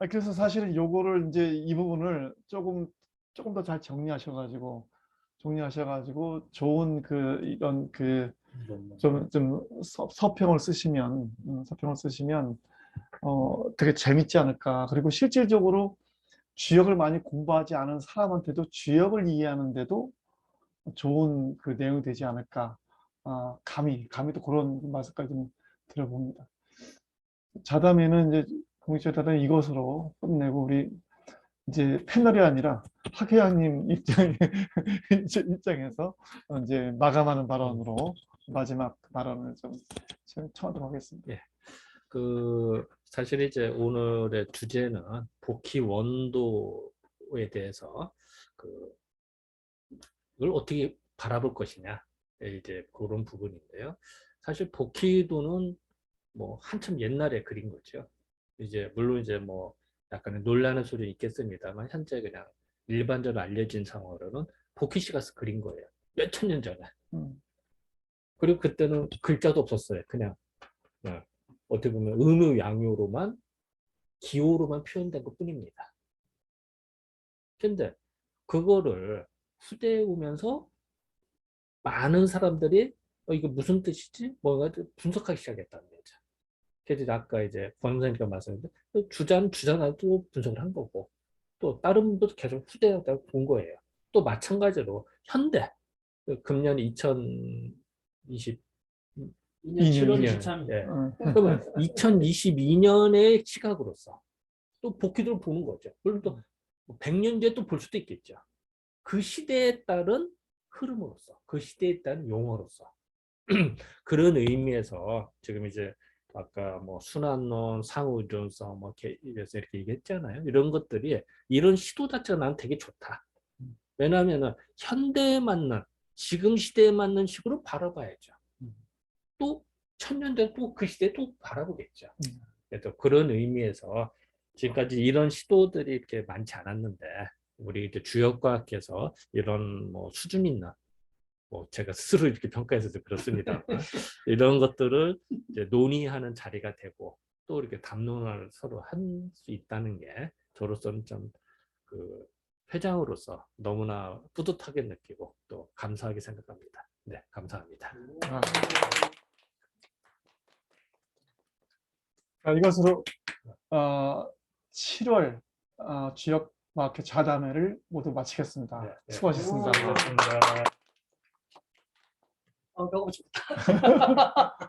그래서 사실은 요거를 이제 이 부분을 조금 더 잘 정리하셔가지고 좋은 그 이런 그 좀 서평을 쓰시면 되게 재밌지 않을까. 그리고 실질적으로 주역을 많이 공부하지 않은 사람한테도 주역을 이해하는데도 좋은 그 내용이 되지 않을까. 감히도 그런 말씀까지 좀 들어봅니다. 자담회는 이제 공익적 자담회 이것으로 끝내고 우리 이제 패널이 아니라 학회장님 입장에서 이제 마감하는 발언으로 마지막 발언을 좀 청하도록 하겠습니다. 예. 사실 이제 오늘의 주제는 복희 원도에 대해서 그걸 어떻게 바라볼 것이냐 이제 그런 부분인데요. 사실 복희도는 뭐 한참 옛날에 그린 거죠. 이제 물론 이제 뭐 약간의 논란의 소리 있겠습니다만 현재 그냥 일반적으로 알려진 상황으로는 복희 씨가 그린 거예요. 몇천 년 전에. 그리고 그때는 글자도 없었어요. 그냥 어떻게 보면 음유양요로만 기호로만 표현된 것 뿐입니다. 근데 그거를 후대에 오면서 많은 사람들이 이거 무슨 뜻이지? 뭔가 분석하기 시작했다는 거죠. 그래서 아까 이제 권 선생님께서 말씀하셨는데 주자나도 분석을 한 거고 또 다른 분도 계속 후대에 본 거예요. 또 마찬가지로 현대 금년 2022년 7월 23일. 예. 그러면 2022년의 시각으로서 또 복희도를 보는 거죠. 물론 또 100년 뒤에 또 볼 수도 있겠죠. 그 시대에 따른 흐름으로서, 그 시대에 따른 용어로서 그런 의미에서 지금 이제 아까 뭐 순환론, 상호존성 뭐 이렇게 얘기했잖아요. 이런 것들이 이런 시도 자체가 난 되게 좋다. 왜냐하면 현대에 맞는 지금 시대에 맞는 식으로 바라봐야죠. 또 1000년 전 또 그 시대에 또 바라보겠죠. 그래서 그런 의미에서 지금까지 이런 시도들이 이렇게 많지 않았는데 우리 이제 주역과학께서 이런 뭐 수준 있는 뭐 제가 스스로 이렇게 평가해서 그렇습니다. 이런 것들을 이제 논의하는 자리가 되고 또 이렇게 담론을 서로 할 수 있다는 게 저로서는 좀 그 회장으로서 너무나 뿌듯하게 느끼고 또 감사하게 생각합니다. 네, 감사합니다. 이것으로 7월 주역마켓 자담회를 모두 마치겠습니다. 네, 네. 수고하셨습니다. 수고하셨습니다. 배고프다.